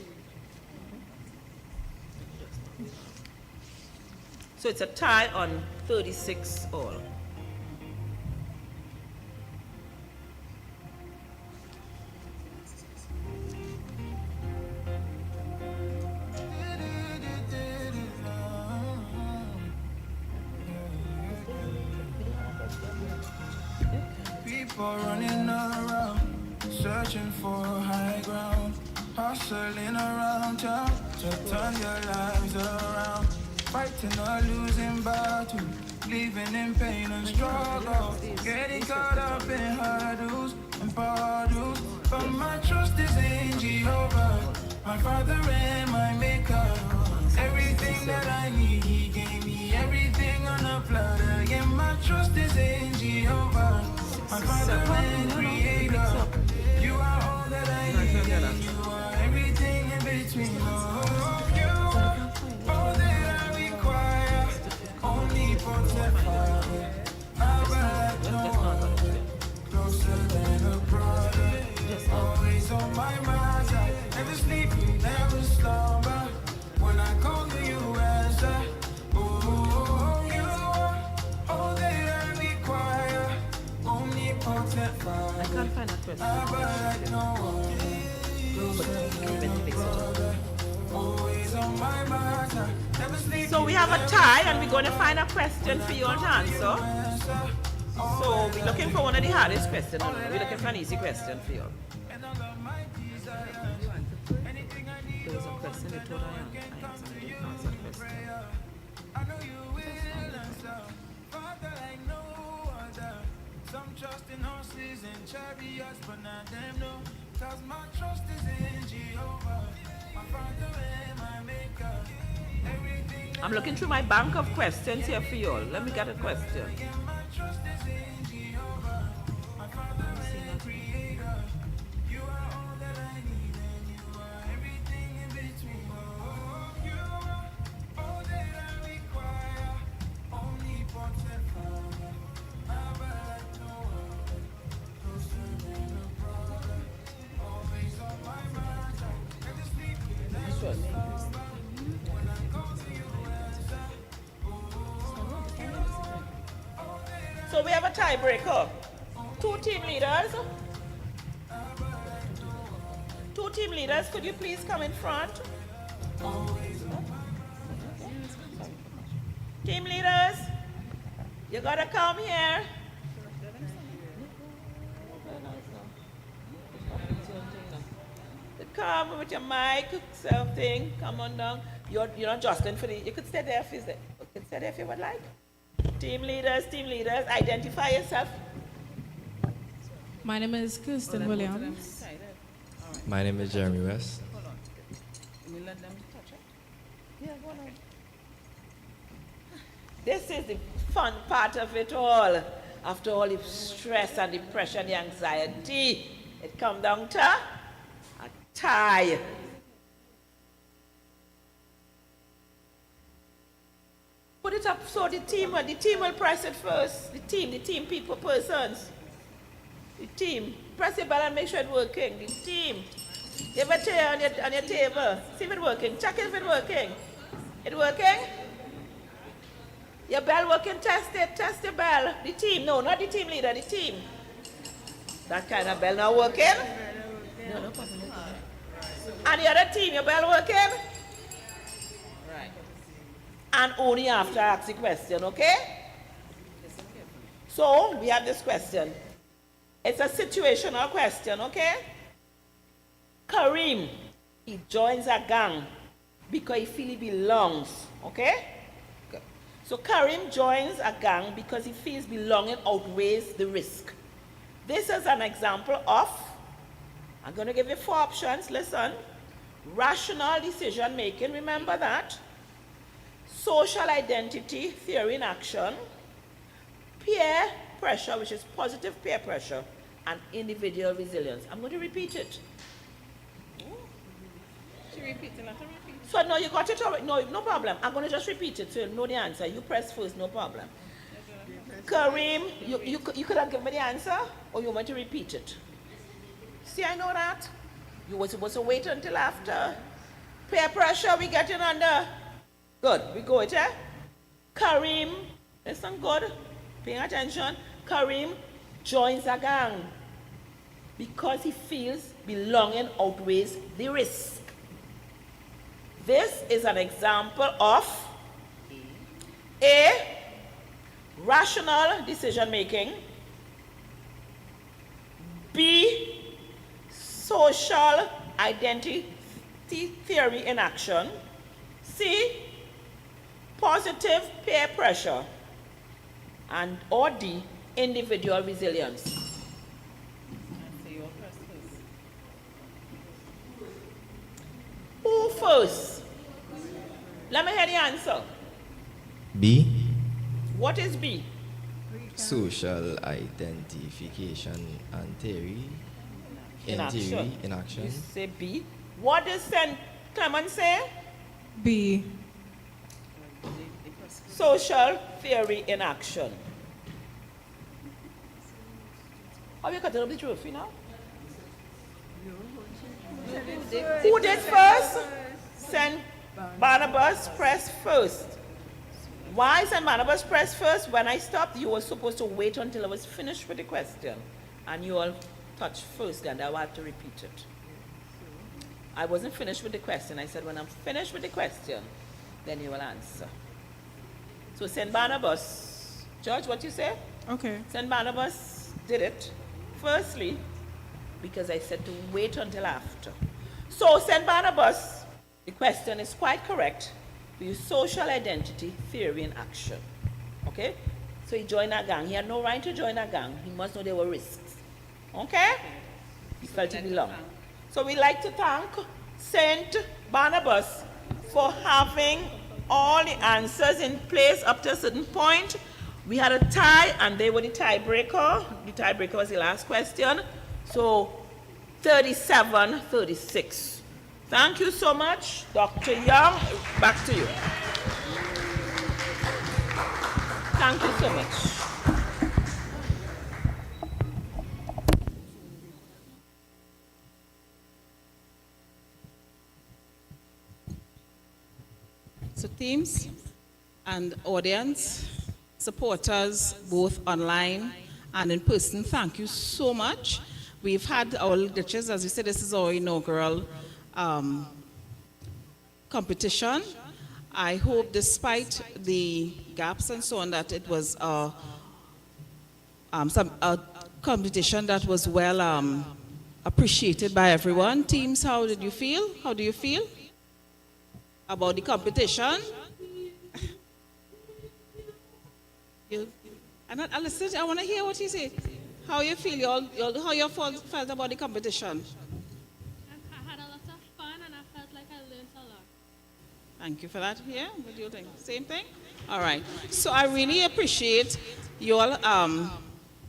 So it's a tie on 36 all. People running around, searching for high ground, hustling around town to turn their lives around, fighting a losing battle, living in pain and struggle, getting caught up in hurdles and puddles. But my trust is in Jehovah, my Father and my Maker. Everything that I need, He gave me everything on a platter. Yeah, my trust is in Jehovah, my Father and Creator. You are all that I need, and you are everything in between. Oh, you are all that I require. Omnipotent Father, I can't find that question. So we have a tie and we're going to find a question for you all to answer. So we're looking for one of the hardest questions. No, we're looking for an easy question for you. There was a question you told I answered. I didn't answer the question. Some trust in horses and chariots, but not them, no. Cause my trust is in Jehovah, my Father and my Maker. Everything I'm looking through my bank of questions here for you all. Let me get a question. my trust is in Jehovah, my Father and Creator. You are all that I need, and you are everything in between. Oh, you are all that I require, omnipotent Father. Abba like no other, closer than a brother. Always on my mind, never sleep. When I call to you, answer. So we have a tiebreaker. Two team leaders. Two team leaders, could you please come in front? Team leaders, you gotta come here. Come with your mic, something. Come on down. You're not Justin for the. You could stay there if you could stay there if you would like. Team leaders, identify yourself. My name is Kirsten Williams. My name is Jeremy West. This is the fun part of it all. After all the stress and the pressure and the anxiety, it comes down to a tie. Put it up so the team will press it first. The team people, persons. The team. Press the bell and make sure it's working. The team. You have a chair on your table. See if it's working. Check if it's working. It working? Your bell working? Test it. Test the bell. The team. No, not the team leader. The team. That kind of bell not working? No problem. And the other team, your bell working? Right. And only after I ask the question, okay? So, we have this question. It's a situational question, okay? Kareem, he joins a gang because he feels he belongs, okay? So Kareem joins a gang because he feels belonging outweighs the risk. This is an example of, I'm going to give you 4 options, listen. Rational decision making, remember that. Social identity theory in action. Peer pressure, which is positive peer pressure, and individual resilience. I'm going to repeat it. So no, you got it already. No problem. I'm going to just repeat it so you know the answer. You press first, no problem. Kareem, you could have given me the answer, or you want to repeat it? See, I know that. You were supposed to wait until after. Peer pressure, we getting under. Good, we go it, eh? Kareem, listen good, paying attention. Kareem joins a gang because he feels belonging outweighs the risk. This is an example of A, rational decision making, B, social identity theory in action, C, positive peer pressure, and or D, individual resilience. Who first? Let me hear the answer. B. What is B? Social identification and theory. In action. Theory, in action. You say B. What does Clement say? B. Social theory in action. Have you cut up the trophy now? Who did first? St. Barnabas press first. Why St. Barnabas press first? When I stopped, you were supposed to wait until I was finished with the question. And you all touched first, and I will have to repeat it. I wasn't finished with the question. I said, when I'm finished with the question, then you will answer. So St. Barnabas, George, what you say? Okay. St. Barnabas did it, firstly, because I said to wait until after. So St. Barnabas, the question is quite correct. We use social identity theory in action. Okay? So he joined a gang. He had no right to join a gang. He must know there were risks. Okay? He felt he belonged. So we'd like to thank St. Barnabas for having all the answers in place up to a certain point. We had a tie, and they were the tiebreaker. The tiebreaker was the last question. So 37-36. Thank you so much. Dr. Young, back to you. Thank you so much. So teams and audience, supporters, both online and in person, thank you so much. We've had our lectures, as you said, this is our inaugural competition. I hope despite the gaps and so on that it was a competition that was well appreciated by everyone. Teams, how did you feel? How do you feel about the competition? I want to hear what you say. How you feel? How you felt about the competition? I had a lot of fun and I felt like I learned a lot. Thank you for that. Yeah, what do you think? Same thing? All right. So I really appreciate you all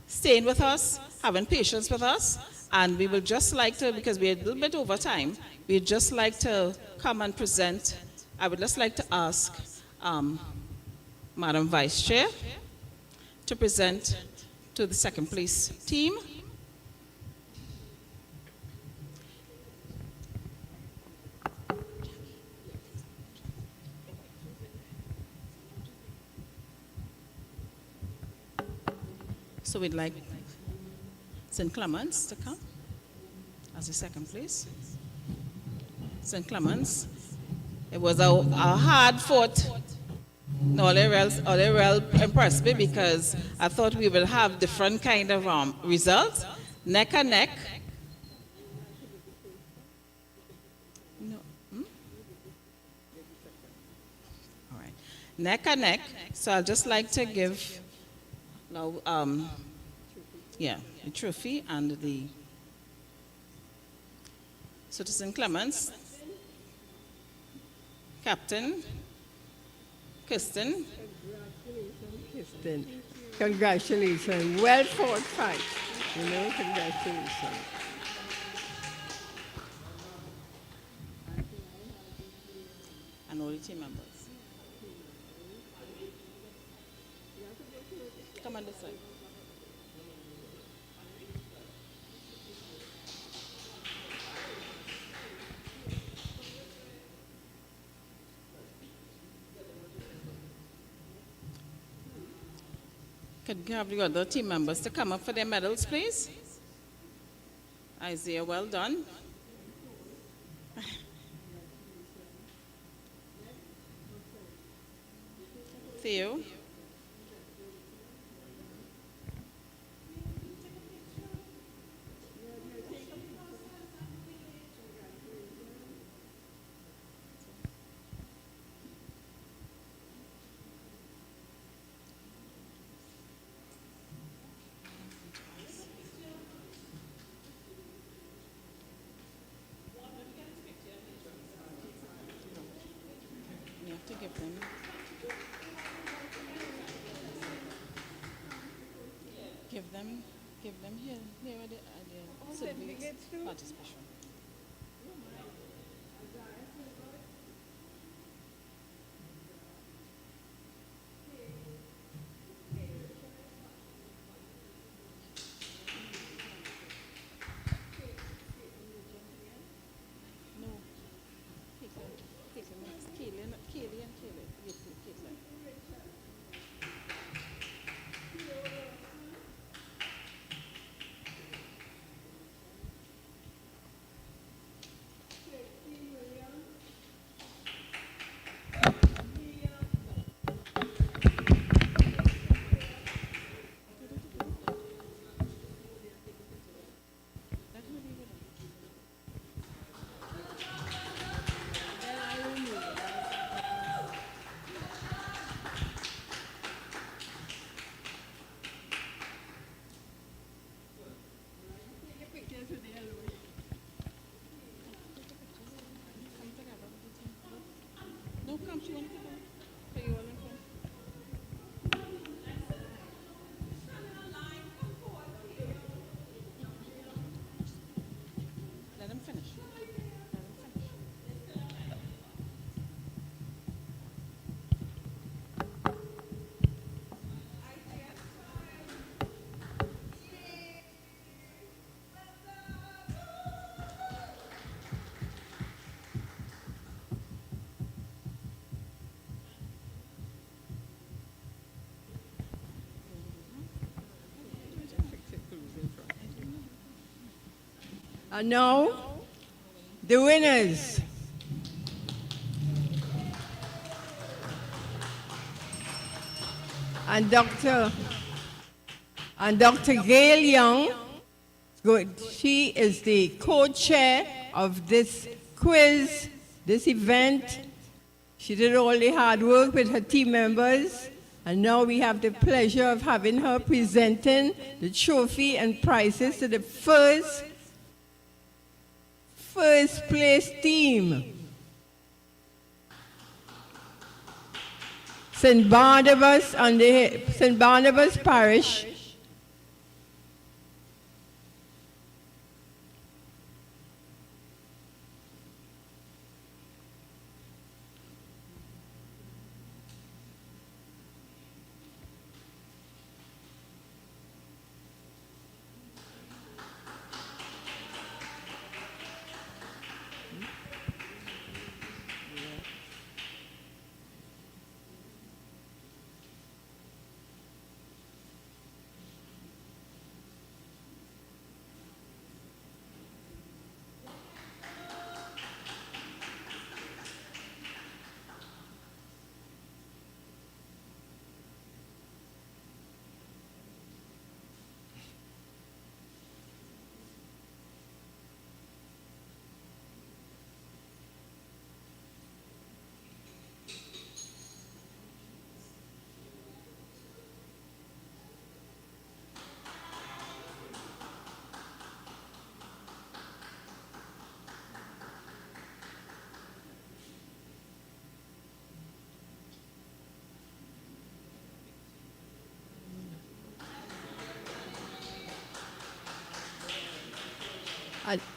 staying with us, having patience with us, and we would just like to, because we're a little bit over time, we'd just like to come and present. I would just like to ask Madam Vice Chair to present to the second place team. So we'd like St. Clements to come as the second place. St. Clements, it was a hard fought. No, they well impressed me because I thought we would have different kind of results, neck and neck. No. All right, neck and neck. So I'd just like to give now, the trophy and the. So to St. Clements, Captain Kirsten. Kirsten, congratulations. Well fought fight. Congratulations. And all the team members. Come on this side. Could you have the other team members to come up for their medals, please? Isaiah, well done. Theo. You have to give them. Give them here. Here are the certificates participation. No. Kaylee and Caitlin. Come, she want to come. So you want to come? Let him finish. Let him finish. And now, the winners. And Dr. Gail Young, good. She is the co-chair of this quiz, this event. She did all the hard work with her team members, and now we have the pleasure of having her presenting the trophy and prizes to the first place team. St. Barnabas Parish.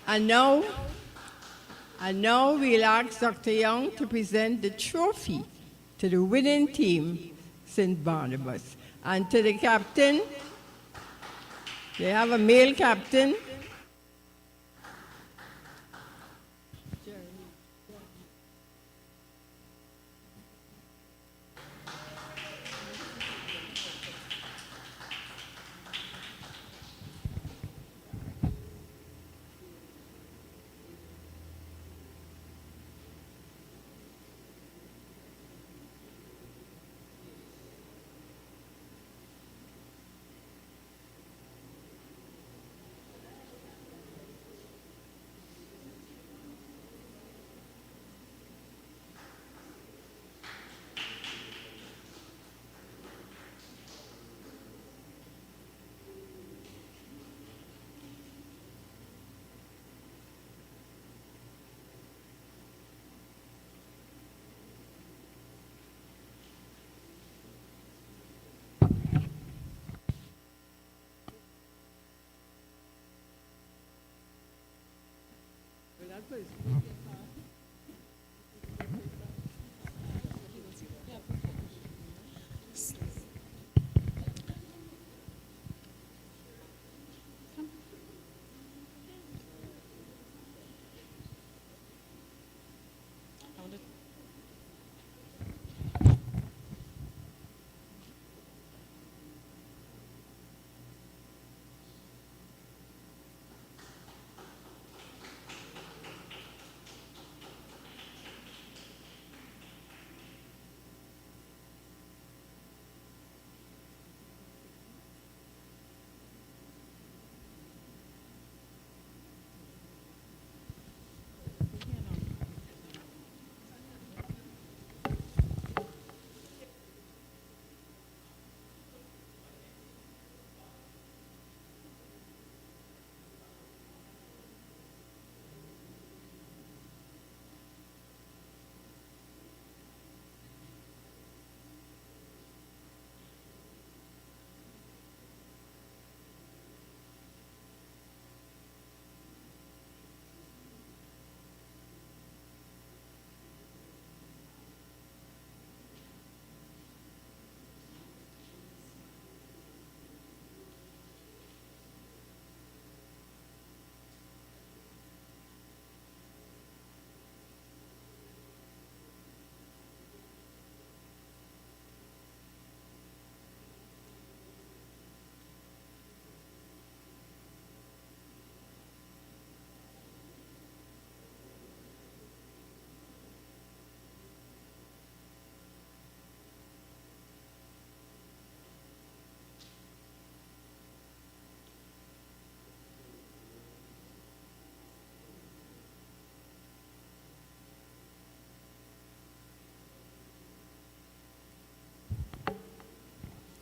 And now we'll ask Dr. Young to present the trophy to the winning team, St. Barnabas. And to the captain, they have a male captain.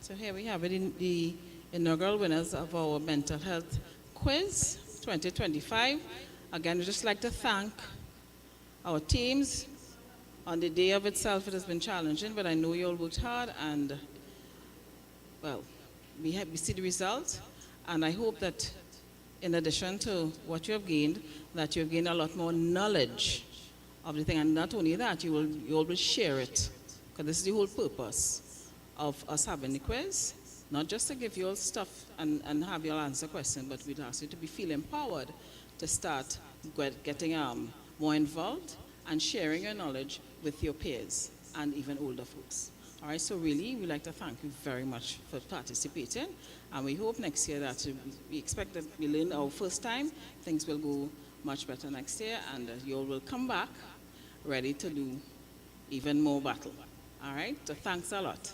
So here we have it in the inaugural winners of our mental health quiz 2025. Again, we'd just like to thank our teams. On the day of itself, it has been challenging, but I know you all worked hard, and well, we see the results, and I hope that in addition to what you have gained, that you have gained a lot more knowledge of the thing, and not only that, you all will share it, because this is the whole purpose of us having the quiz, not just to give you all stuff and have you all answer questions, but we'd ask you to feel empowered to start getting more involved and sharing your knowledge with your peers and even older folks. All right, so really, we'd like to thank you very much for participating, and we hope next year that we expect that we learn our first time, things will go much better next year, and you all will come back ready to do even more battle. All right, so thanks a lot.